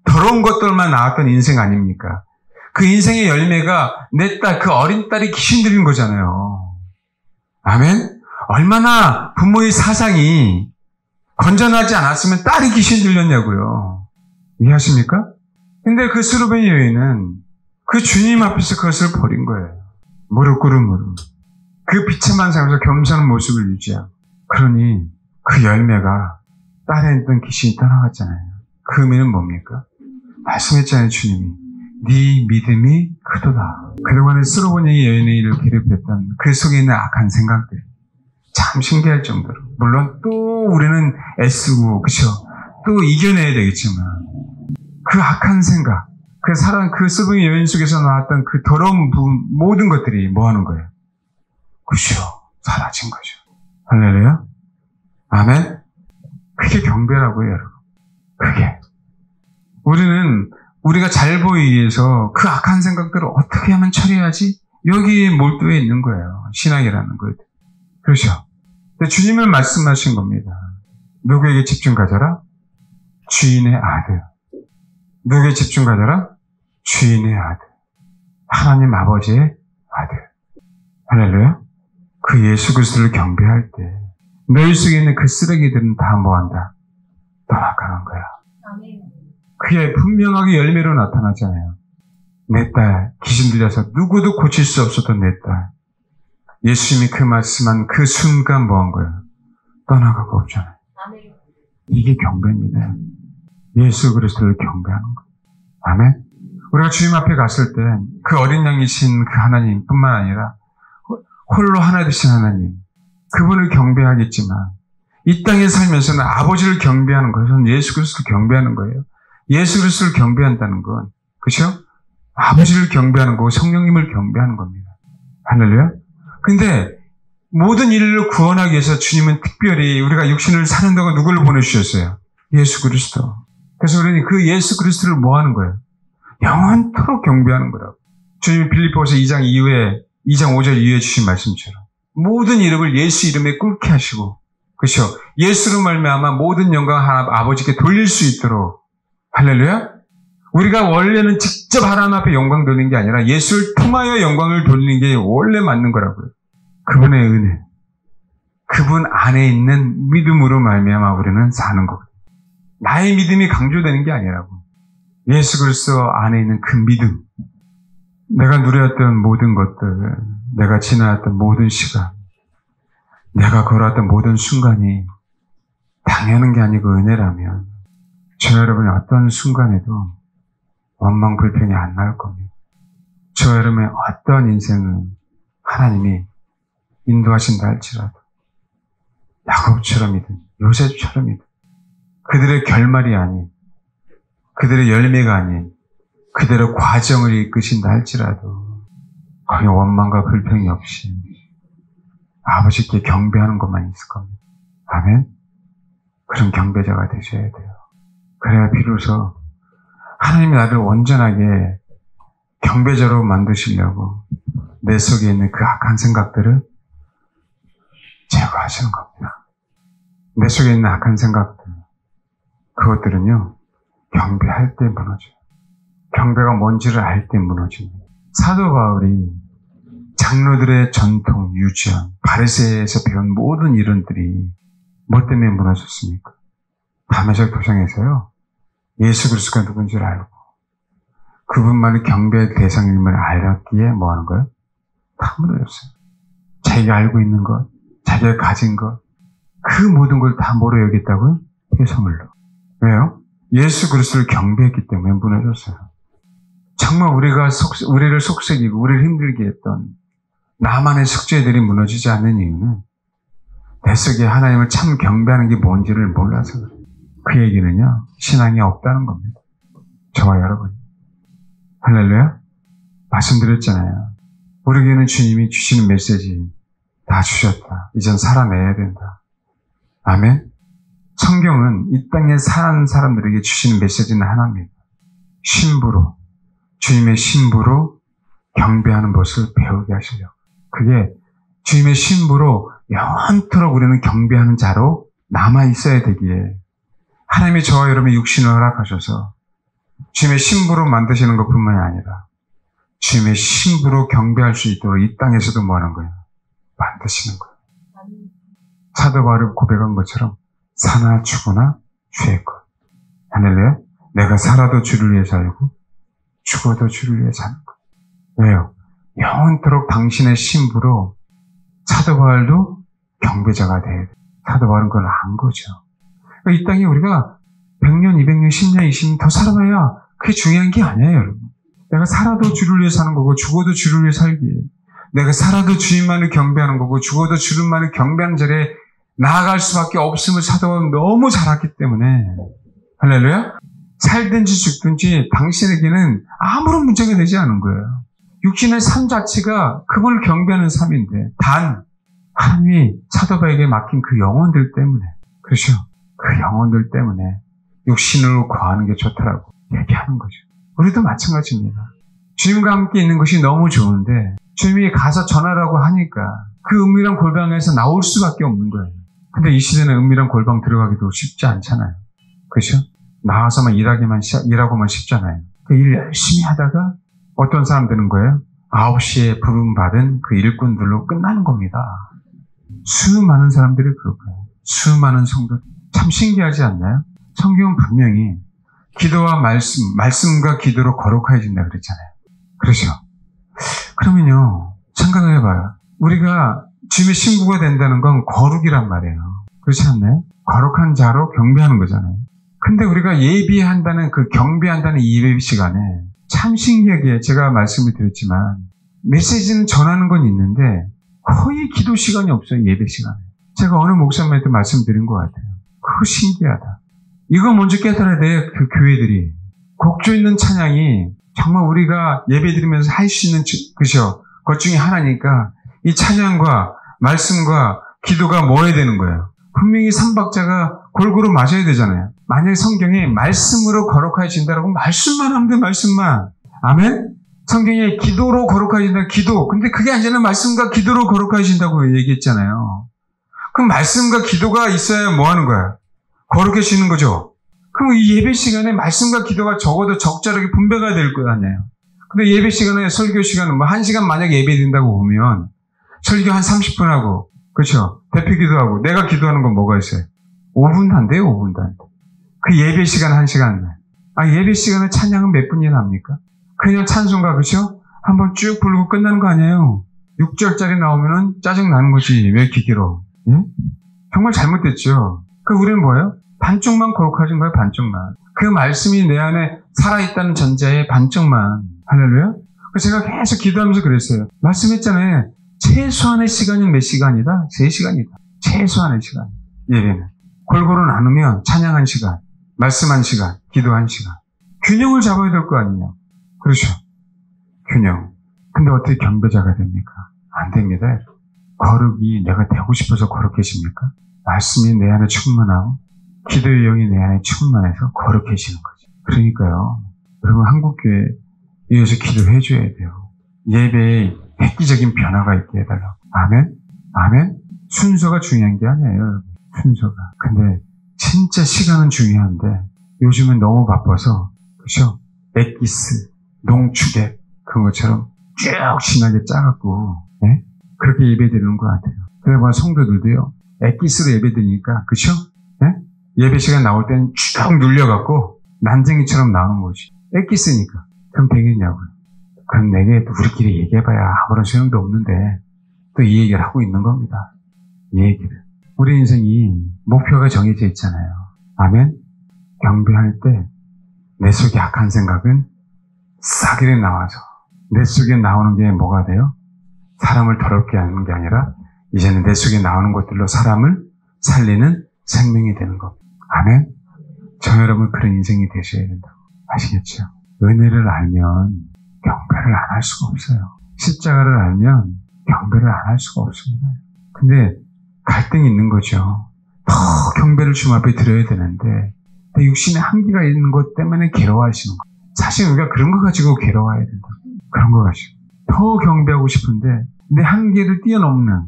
더러운 것들만 나왔던 인생 아닙니까? 그 인생의 열매가 내 딸, 그 어린 딸이 귀신 들린 거잖아요. 아멘? 얼마나 부모의 사상이 건전하지 않았으면 딸이 귀신 들렸냐고요. 이해하십니까? 근데 그 스로베니 여인은 그 주님 앞에서 그것을 버린 거예요. 무릎 꿇은 무릎. 그 비참한 삶에서 겸손한 모습을 유지하고. 그러니 그 열매가 딸에 있던 귀신이 떠나갔잖아요. 그 의미는 뭡니까? 말씀했잖아요, 주님이. 네 믿음이 크도다. 그동안에 스로베니 여인의 일을 괴롭혔던 그 속에 있는 악한 생각들이 참 신기할 정도로. 물론 또 우리는 애쓰고, 그쵸? 또 이겨내야 되겠지만, 그 악한 생각, 그 스로베니 여인 속에서 나왔던 그 더러운 모든 것들이 뭐 하는 거예요? 그쵸? 사라진 거죠. 할렐루야? 아멘? 그게 경배라고요, 여러분. 그게. 우리가 잘 보이기 위해서 그 악한 생각들을 어떻게 하면 처리하지? 여기에 몰두해 있는 거예요. 신앙이라는 거예요. 그렇죠? 근데 주님은 말씀하신 겁니다. 누구에게 집중 가져라? 주인의 아들. 누구에게 집중 가져라? 주인의 아들. 하나님 아버지의 아들. 할렐루야? 그 예수 그리스도를 경배할 때 너희 속에 있는 그 쓰레기들은 다 뭐한다? 떠나가는 거야. 그게 분명하게 열매로 나타나잖아요. 내 딸, 귀신 들려서 누구도 고칠 수 없었던 내 딸. 예수님이 그 말씀한 그 순간 뭐 한 거예요? 떠나가고 없잖아요. 이게 경배입니다. 예수 그리스도를 경배하는 거. 아멘? 우리가 주님 앞에 갔을 때 그 어린 양이신 그 하나님뿐만 아니라 홀로 하나 되신 하나님, 그분을 경배하겠지만 이 땅에 살면서는 아버지를 경배하는 것은 예수 그리스도를 경배하는 거예요. 예수 그리스도를 경배한다는 건, 그렇죠? 아버지를 경배하는 거고 성령님을 경배하는 겁니다. 할렐루야? 근데 모든 인류를 구원하기 위해서 주님은 특별히 우리가 육신을 사는 동안 누구를 보내주셨어요? 예수 그리스도. 그래서 우리는 그 예수 그리스도를 뭐 하는 거예요? 영원토록 경배하는 거라고. 주님이 빌립보서 2장 5절 이후에 주신 말씀처럼 모든 이름을 예수 이름에 꿇게 하시고, 그렇죠? 예수로 말미암아 모든 영광 아버지께 돌릴 수 있도록. 할렐루야? 우리가 원래는 직접 하나님 앞에 영광 돌리는 게 아니라 예수를 통하여 영광을 돌리는 게 원래 맞는 거라고요. 그분의 은혜, 그분 안에 있는 믿음으로 말미암아 우리는 사는 거거든요. 나의 믿음이 강조되는 게 아니라고. 예수 그리스도 안에 있는 그 믿음, 내가 누렸던 모든 것들, 내가 지나왔던 모든 시간, 내가 걸어왔던 모든 순간이 당연한 게 아니고 은혜라면 저 여러분이 어떤 순간에도 원망 불평이 안 나올 겁니다. 저 여러분의 어떤 인생은 하나님이 인도하신다 할지라도 야곱처럼이든 요셉처럼이든 그들의 결말이 아닌, 그들의 열매가 아닌 그대로 과정을 이끄신다 할지라도 거기 원망과 불평이 없이 아버지께 경배하는 것만 있을 겁니다. 아멘? 그런 경배자가 되셔야 돼요. 그래야 비로소 하나님이 나를 온전하게 경배자로 만드시려고 내 속에 있는 그 악한 생각들을 제거하시는 겁니다. 내 속에 있는 악한 생각들, 그것들은요, 경배할 때 무너져요. 경배가 뭔지를 알 때 무너집니다. 사도 바울이 장로들의 전통, 유지한, 바리새에서 배운 모든 이론들이 뭐 때문에 무너졌습니까? 다메섹 도상에서요, 예수 그리스도가 누군지를 알고 그분만의 경배의 대상임을 알았기에 뭐 하는 거예요? 다 무너졌어요. 자기가 알고 있는 것, 자기가 가진 것, 그 모든 걸 다 뭐로 여겼다고요? 폐성물로. 왜요? 예수 그리스도를 경배했기 때문에 무너졌어요. 정말 우리를 속삭이고 우리를 힘들게 했던 나만의 숙제들이 무너지지 않는 이유는 내 속에 하나님을 참 경배하는 게 뭔지를 몰라서 그래요. 그 얘기는요, 신앙이 없다는 겁니다. 저와 여러분. 할렐루야? 말씀드렸잖아요. 우리에게는 주님이 주시는 메시지 다 주셨다. 이젠 살아내야 된다. 아멘? 성경은 이 땅에 사는 사람들에게 주시는 메시지는 하나입니다. 신부로, 주님의 신부로 경배하는 것을 배우게 하시려고. 그게 주님의 신부로 영원토록 우리는 경배하는 자로 남아있어야 되기에 하나님이 저와 여러분의 육신을 허락하셔서 주님의 신부로 만드시는 것뿐만이 아니라 주님의 신부로 경배할 수 있도록 이 땅에서도 뭐 하는 거예요? 만드시는 거예요. 사도 바울이 고백한 것처럼 사나 죽으나 주의 것. 할렐루야. 내가 살아도 주를 위해 살고 죽어도 주를 위해 사는 것. 왜요? 영원토록 당신의 신부로 사도 바울도 경배자가 돼야 돼. 사도 바울은 그걸 안 거죠. 그러니까 이 땅에 우리가 100년, 200년, 10년, 20년 더 살아봐야 그게 중요한 게 아니에요, 여러분. 내가 살아도 주를 위해 사는 거고 죽어도 주를 위해 살기. 내가 살아도 주님만을 경배하는 거고 죽어도 주님만을 경배하는 자리에 나아갈 수밖에 없음을 사도 바울은 너무 잘 알기 때문에 할렐루야? 살든지 죽든지 당신에게는 아무런 문제가 되지 않은 거예요. 육신의 삶 자체가 그걸 경배하는 삶인데 단 하나님이 사도 바울에게 맡긴 그 영혼들 때문에 그렇죠? 그 영혼들 때문에 육신으로 거하는 게 좋다라고 얘기하는 거죠. 우리도 마찬가지입니다. 주님과 함께 있는 것이 너무 좋은데 주님이 가서 전하라고 하니까 그 은밀한 골방에서 나올 수밖에 없는 거예요. 근데 이 시대는 은밀한 골방 들어가기도 쉽지 않잖아요. 그렇죠? 나와서만 일하고만 쉽잖아요. 그 일 열심히 하다가 어떤 사람 되는 거예요? 9시에 부름받은 그 일꾼들로 끝나는 겁니다. 수많은 사람들이 그럴 거예요. 수많은 성도. 참 신기하지 않나요? 성경은 분명히 기도와 말씀과 기도로 거룩해진다 그랬잖아요. 그렇죠? 그러면요, 생각을 해봐요. 우리가 주님의 신부가 된다는 건 거룩이란 말이에요. 그렇지 않나요? 거룩한 자로 경배하는 거잖아요. 근데 우리가 예비한다는 그 경배한다는 이 예배 시간에 참 신기하게 제가 말씀을 드렸지만 메시지는 전하는 건 있는데 거의 기도 시간이 없어요. 예배 시간에. 제가 어느 목사님한테 말씀드린 것 같아요. 그거 신기하다. 이거 먼저 깨달아야 돼. 그 교회들이. 곡조 있는 찬양이 정말 우리가 예배 드리면서 할 수 있는 것 중에 하나니까 이 찬양과 말씀과 기도가 모여야 되는 거예요. 분명히 삼박자가 골고루 맞아야 되잖아요. 만약에 성경에 말씀으로 거룩해진다라고 말씀만 하면 돼, 말씀만. 아멘? 성경에 기도로 거룩해진다, 기도. 근데 그게 아니잖아요. 말씀과 기도로 거룩해진다고 얘기했잖아요. 그럼 말씀과 기도가 있어야 뭐 하는 거야? 거룩해지는 거죠. 그럼 이 예배 시간에 말씀과 기도가 적어도 적절하게 분배가 될 거 아니에요. 근데 예배 시간에 설교 시간은 뭐 1시간 만약에 예배 드린다고 보면 설교 한 30분 하고, 그렇죠? 대표 기도하고, 내가 기도하는 건 뭐가 있어요? 5분도 안 돼요, 5분도 안 돼요. 그 예배 시간 1시간. 예배 시간에 찬양은 몇 분이나 합니까? 그냥 찬송가, 그렇죠? 한번 쭉 부르고 끝나는 거 아니에요? 6절짜리 나오면은 짜증 나는 거지. 왜 이렇게 길어? 예? 정말 잘못됐죠. 우리는 뭐예요? 반쪽만 거룩하신 거예요, 반쪽만. 그 말씀이 내 안에 살아있다는 전제에 반쪽만. 할렐루야? 제가 계속 기도하면서 그랬어요. 말씀했잖아요. 최소한의 시간이 몇 시간이다? 3시간이다. 최소한의 시간. 예배는. 골고루 나누면 찬양 1시간, 말씀 1시간, 기도 1시간. 균형을 잡아야 될 거 아니냐. 그렇죠. 균형. 근데 어떻게 경배자가 됩니까? 안 됩니다. 거룩이 내가 되고 싶어서 거룩해집니까? 말씀이 내 안에 충만하고 기도의 영이 내 안에 충만해서 거룩해지는 거죠. 그러니까요. 여러분 한국교회 이어서 기도해 줘야 돼요. 예배에 획기적인 변화가 있게 해달라고. 아멘? 아멘? 순서가 중요한 게 아니에요, 여러분. 순서가. 근데 진짜 시간은 중요한데 요즘은 너무 바빠서 그렇죠? 엑기스, 농축액 그런 것처럼 쭉 신나게 짜갖고 네? 그렇게 예배드리는 것 같아요. 그래서 성도들도요. 엑기스로 예배드리니까 그렇죠? 네? 예배 시간 나올 때는 쭉 눌려갖고 난쟁이처럼 나오는 거지. 엑기스니까. 그럼 되겠냐고요. 그럼 내게 우리끼리 얘기해봐야 아무런 소용도 없는데 또 이 얘기를 하고 있는 겁니다. 이 얘기를. 우리 인생이 목표가 정해져 있잖아요. 아멘? 경배할 때 내 속에 악한 생각은 싸그리 나와서 내 속에 나오는 게 뭐가 돼요? 사람을 더럽게 하는 게 아니라 이제는 내 속에 나오는 것들로 사람을 살리는 생명이 되는 겁니다. 아멘? 저 여러분 그런 인생이 되셔야 된다고. 아시겠죠? 은혜를 알면 경배를 안 할 수가 없어요. 십자가를 알면 경배를 안 할 수가 없습니다. 근데 갈등이 있는 거죠. 더 경배를 주님 앞에 드려야 되는데 육신의 한계가 있는 것 때문에 괴로워하시는 거예요. 사실 우리가 그런 거 가지고 괴로워해야 된다. 그런 거 가지고. 더 경배하고 싶은데 내 한계를 뛰어넘는,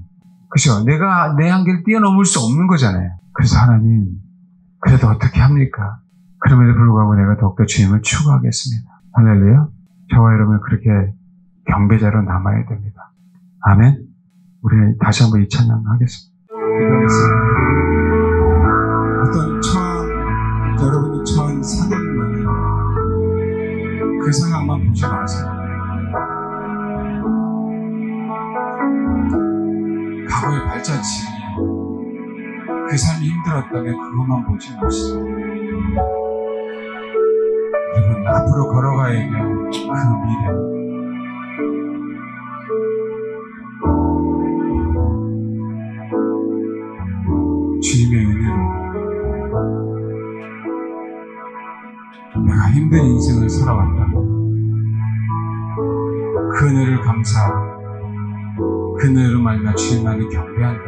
그렇죠? 내가 내 한계를 뛰어넘을 수 없는 거잖아요. 그래서 하나님, 그래도 어떻게 합니까? 그럼에도 불구하고 내가 더욱더 주님을 추구하겠습니다. 할렐루야. 저와 여러분 그렇게 경배자로 남아야 됩니다. 아멘. 우리 다시 한번 이 찬양 하겠습니다. 기도하겠습니다. 어떤 여러분이 처한 상황만, 그 상황만 보지 마세요. 과거의 발자취, 그 삶이 힘들었다면 그것만 보지 마시고, 여러분 앞으로 걸어가야 될 그 미래, 주님의 은혜로 내가 힘든 인생을 살아왔다. 그 은혜를 감사하고 그 은혜로 말미암아 주님만을 경배한다.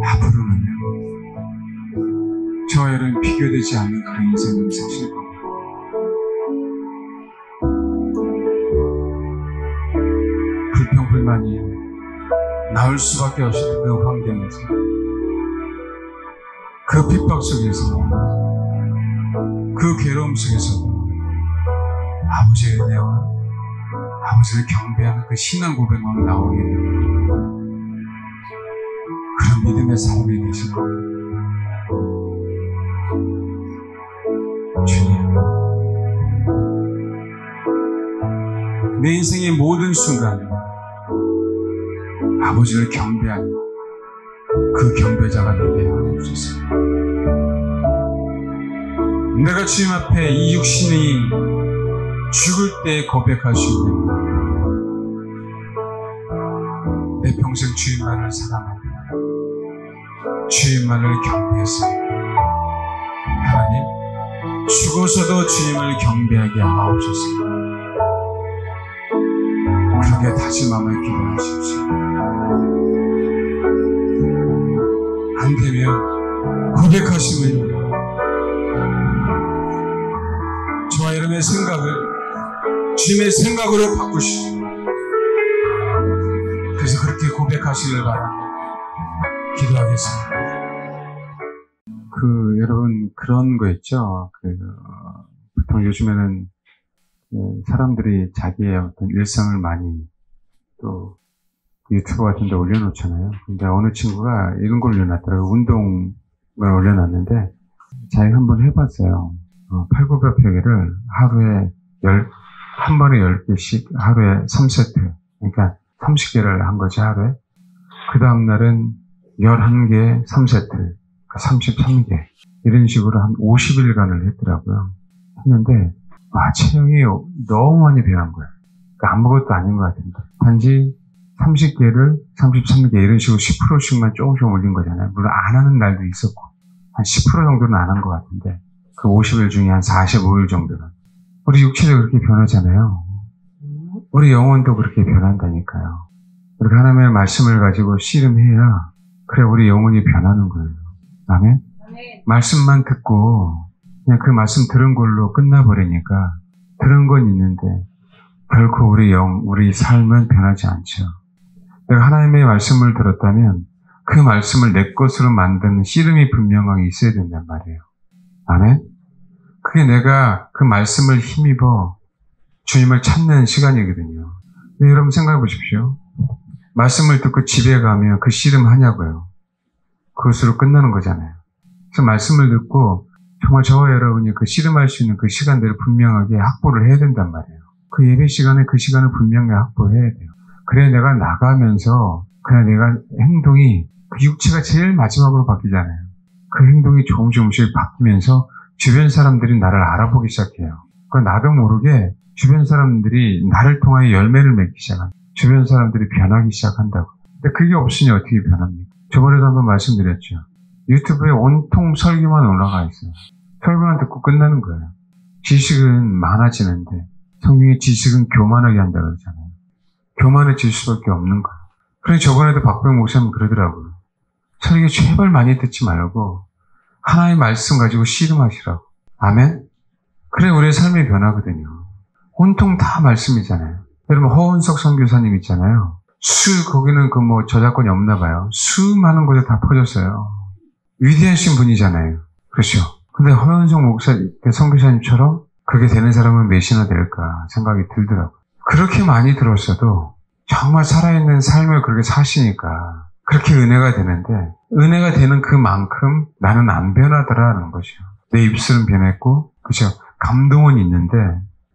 앞으로는요, 저와 여러분 비교되지 않는 그런 인생을 사실 겁니다. 불평불만이 나올 수밖에 없는 그 환경에서, 그 핍박 속에서, 그 괴로움 속에서 아버지의 은혜와 아버지를 경배하는 그 신앙 고백만 나오게 되는 그런 믿음의 삶이 되실 겁니다. 주님, 내 인생의 모든 순간에 아버지를 경배하는 그 경배자가 되게 하옵소서. 내가 주님 앞에 이 육신이 죽을 때 고백할 수 있는, 내 평생 주님만을 사랑하고 주님만을 경배해서, 하나님 죽어서도 주님을 경배하게 하옵소서. 그렇게 다짐하며 기도하십시오. 안 되면 고백하시면 저와 여러분의 생각을 주님의 생각으로 바꾸시고, 그래서 그렇게 고백하시길 바랍니다. 기도하겠습니다. 여러분 그런 거 있죠. 보통 요즘에는 사람들이 자기의 어떤 일상을 많이 또 유튜브 같은 데 올려놓잖아요. 근데 어느 친구가 이런 걸 올려놨더라고요. 운동을 올려놨는데 자기가 한번 해봤어요. 8,900회를 하루에 한 번에 10개씩 하루에 3세트. 그러니까 30개를 한 거지, 하루에. 그 다음날은 11개 3세트. 그러니까 33개. 이런 식으로 한 50일간을 했더라고요. 했는데, 체형이 너무 많이 변한 거예요. 그러니까 아무것도 아닌 것 같은데. 단지 30개를 33개 이런 식으로 10%씩만 조금씩 올린 거잖아요. 물론 안 하는 날도 있었고, 한 10% 정도는 안 한 것 같은데, 그 50일 중에 한 45일 정도는. 우리 육체도 그렇게 변하잖아요. 우리 영혼도 그렇게 변한다니까요. 우리가 하나님의 말씀을 가지고 씨름해야, 그래, 우리 영혼이 변하는 거예요. 아멘? 말씀만 듣고, 그냥 그 말씀 들은 걸로 끝나버리니까, 들은 건 있는데, 결코 우리 삶은 변하지 않죠. 내가 하나님의 말씀을 들었다면, 그 말씀을 내 것으로 만드는 씨름이 분명하게 있어야 된단 말이에요. 아멘? 그게 내가 그 말씀을 힘입어 주님을 찾는 시간이거든요. 근데 여러분 생각해 보십시오. 말씀을 듣고 집에 가면 그 씨름 하냐고요. 그것으로 끝나는 거잖아요. 그래서 말씀을 듣고 정말 저와 여러분이 그 씨름할 수 있는 그 시간들을 분명하게 확보를 해야 된단 말이에요. 그 예배 시간에 그 시간을 분명히 확보해야 돼요. 그래 내가 나가면서 그래 내가 행동이 그 육체가 제일 마지막으로 바뀌잖아요. 그 행동이 조금씩 바뀌면서 주변 사람들이 나를 알아보기 시작해요. 그러니까 나도 모르게 주변 사람들이 나를 통하여 열매를 맺기 시작합니다. 주변 사람들이 변하기 시작한다고. 근데 그게 없으니 어떻게 변합니까? 저번에도 한번 말씀드렸죠. 유튜브에 온통 설교만 올라가 있어요. 설교만 듣고 끝나는 거예요. 지식은 많아지는데 성경의 지식은 교만하게 한다고 그러잖아요. 교만해질 수밖에 없는 거예요. 그래서 저번에도 박병 목사님 그러더라고요. 설교 제발 많이 듣지 말고 하나의 말씀 가지고 씨름하시라고. 아멘? 그래 우리의 삶이 변하거든요. 온통 다 말씀이잖아요. 여러분 허은석 선교사님 있잖아요. 거기는 저작권이 없나 봐요. 수많은 곳에 다 퍼졌어요. 위대하신 분이잖아요. 그렇죠? 근데 허은석 선교사님처럼 그게 되는 사람은 몇이나 될까 생각이 들더라고요. 그렇게 많이 들었어도 정말 살아있는 삶을 그렇게 사시니까 그렇게 은혜가 되는데, 은혜가 되는 그만큼 나는 안 변하더라는 거죠. 내 입술은 변했고, 그죠? 감동은 있는데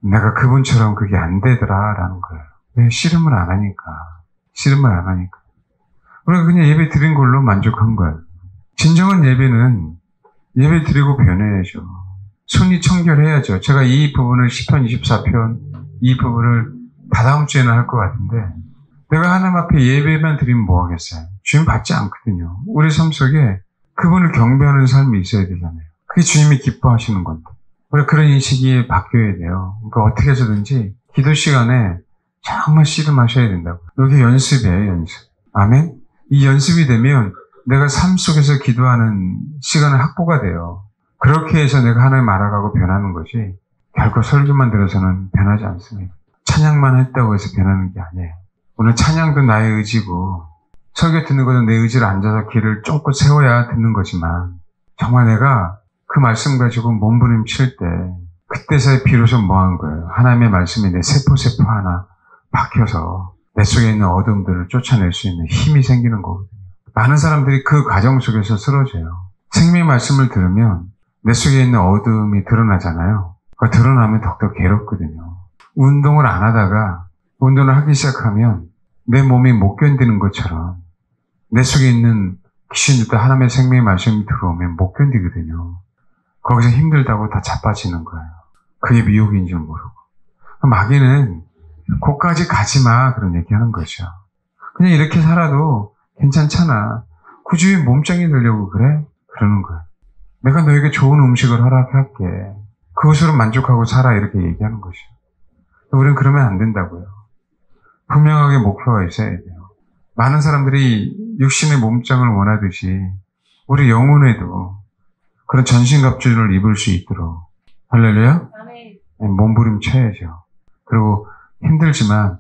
내가 그분처럼 그게 안 되더라라는 거예요. 왜? 씨름을 안 하니까. 우리가 그냥 예배 드린 걸로 만족한 거예요. 진정한 예배는 예배 드리고 변해야죠. 손이 청결해야죠. 제가 이 부분을 시편 24편 이 부분을 다다음 주에는 할 것 같은데, 내가 하나님 앞에 예배만 드리면 뭐 하겠어요? 주님 받지 않거든요. 우리 삶 속에 그분을 경배하는 삶이 있어야 되잖아요. 그게 주님이 기뻐하시는 건데. 우리 그런 인식이 바뀌어야 돼요. 그러니까 어떻게 해서든지 기도 시간에 정말 씨름하셔야 된다고. 이게 연습이에요, 연습. 아멘? 이 연습이 되면 내가 삶 속에서 기도하는 시간을 확보가 돼요. 그렇게 해서 내가 하나님 알아가고 변하는 것이 결코 설교만 들어서는 변하지 않습니다. 찬양만 했다고 해서 변하는 게 아니에요. 오늘 찬양도 나의 의지고 설교 듣는 것도 내 의지로 앉아서 귀를 쫑긋 세워야 듣는 거지만, 정말 내가 그 말씀 가지고 몸부림칠 때 그때서야 비로소 뭐한 거예요? 하나님의 말씀이 내 세포 하나 박혀서 내 속에 있는 어둠들을 쫓아낼 수 있는 힘이 생기는 거거든요. 많은 사람들이 그 과정 속에서 쓰러져요. 생명의 말씀을 들으면 내 속에 있는 어둠이 드러나잖아요. 그 드러나면 더욱더 괴롭거든요. 운동을 안 하다가 운동을 하기 시작하면 내 몸이 못 견디는 것처럼 내 속에 있는 귀신들도 하나님의 생명의 말씀이 들어오면 못 견디거든요. 거기서 힘들다고 다 자빠지는 거예요. 그게 미혹인 줄 모르고. 마귀는 거기까지 가지마 그런 얘기하는 거죠. 그냥 이렇게 살아도 괜찮잖아. 굳이 몸짱이 되려고 그래? 그러는 거예요. 내가 너에게 좋은 음식을 허락할게. 그것으로 만족하고 살아 이렇게 얘기하는 것이요. 우리는 그러면 안 된다고요. 분명하게 목표가 있어야 돼요. 많은 사람들이 육신의 몸짱을 원하듯이 우리 영혼에도 그런 전신갑주를 입을 수 있도록, 할렐루야? 몸부림쳐야죠. 그리고 힘들지만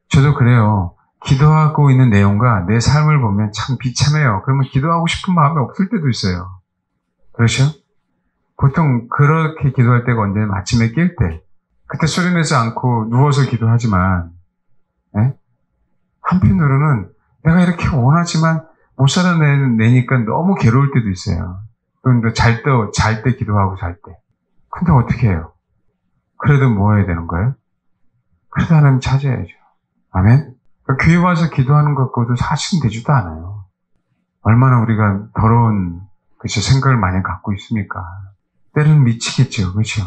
저도 그래요. 기도하고 있는 내용과 내 삶을 보면 참 비참해요. 그러면 기도하고 싶은 마음이 없을 때도 있어요. 그렇죠? 보통 그렇게 기도할 때가 언제냐면 아침에 깰 때, 그때 소리내지 않고 누워서 기도하지만, 한편으로는 내가 이렇게 원하지만 못 살아내니까 너무 괴로울 때도 있어요. 그런데 잘 때 기도하고 잘 때. 근데 어떻게 해요? 그래도 뭐 해야 되는 거예요? 그래도 하나님 찾아야죠. 아멘? 그러니까 교회 와서 기도하는 것 갖고도 사실은 되지도 않아요. 얼마나 우리가 더러운 생각을 많이 갖고 있습니까? 때로는 미치겠죠. 그렇죠?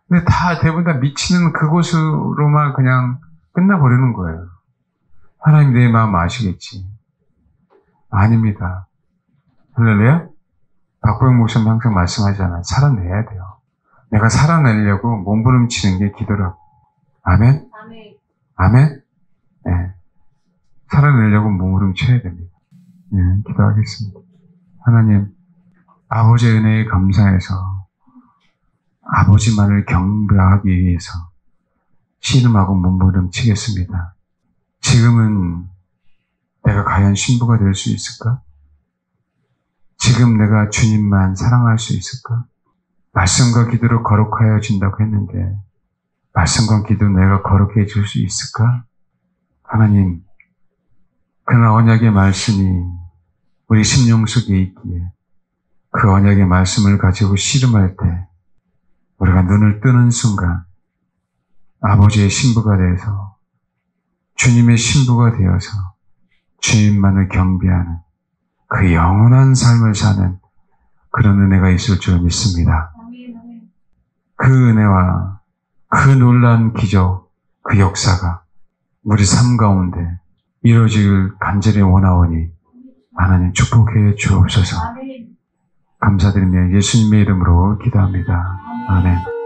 근데 대부분 다 미치는 그곳으로만 그냥 끝나버리는 거예요. 하나님 내 마음 아시겠지? 아닙니다. 할렐루야? 박보영 목사님 항상 말씀하잖아요. 살아내야 돼요. 내가 살아내려고 몸부림치는 게 기도라고. 아멘? 아멘? 네. 살아내려고 몸부림쳐야 됩니다. 네, 기도하겠습니다. 하나님, 아버지의 은혜에 감사해서 아버지만을 경배하기 위해서 씨름하고 몸부림치겠습니다. 지금은 내가 과연 신부가 될 수 있을까? 지금 내가 주님만 사랑할 수 있을까? 말씀과 기도로 거룩하여진다고 했는데 말씀과 기도 내가 거룩해질 수 있을까? 하나님, 그러나 언약의 말씀이 우리 심령 속에 있기에 그 언약의 말씀을 가지고 씨름할 때 우리가 눈을 뜨는 순간 아버지의 신부가 되어서 주님의 신부가 되어서 주님만을 경배하는 그 영원한 삶을 사는 그런 은혜가 있을 줄 믿습니다. 그 은혜와 그 놀라운 기적, 그 역사가 우리 삶 가운데 이루어지길 간절히 원하오니 하나님 축복해 주옵소서. 감사드리며 예수님의 이름으로 기도합니다. 아멘.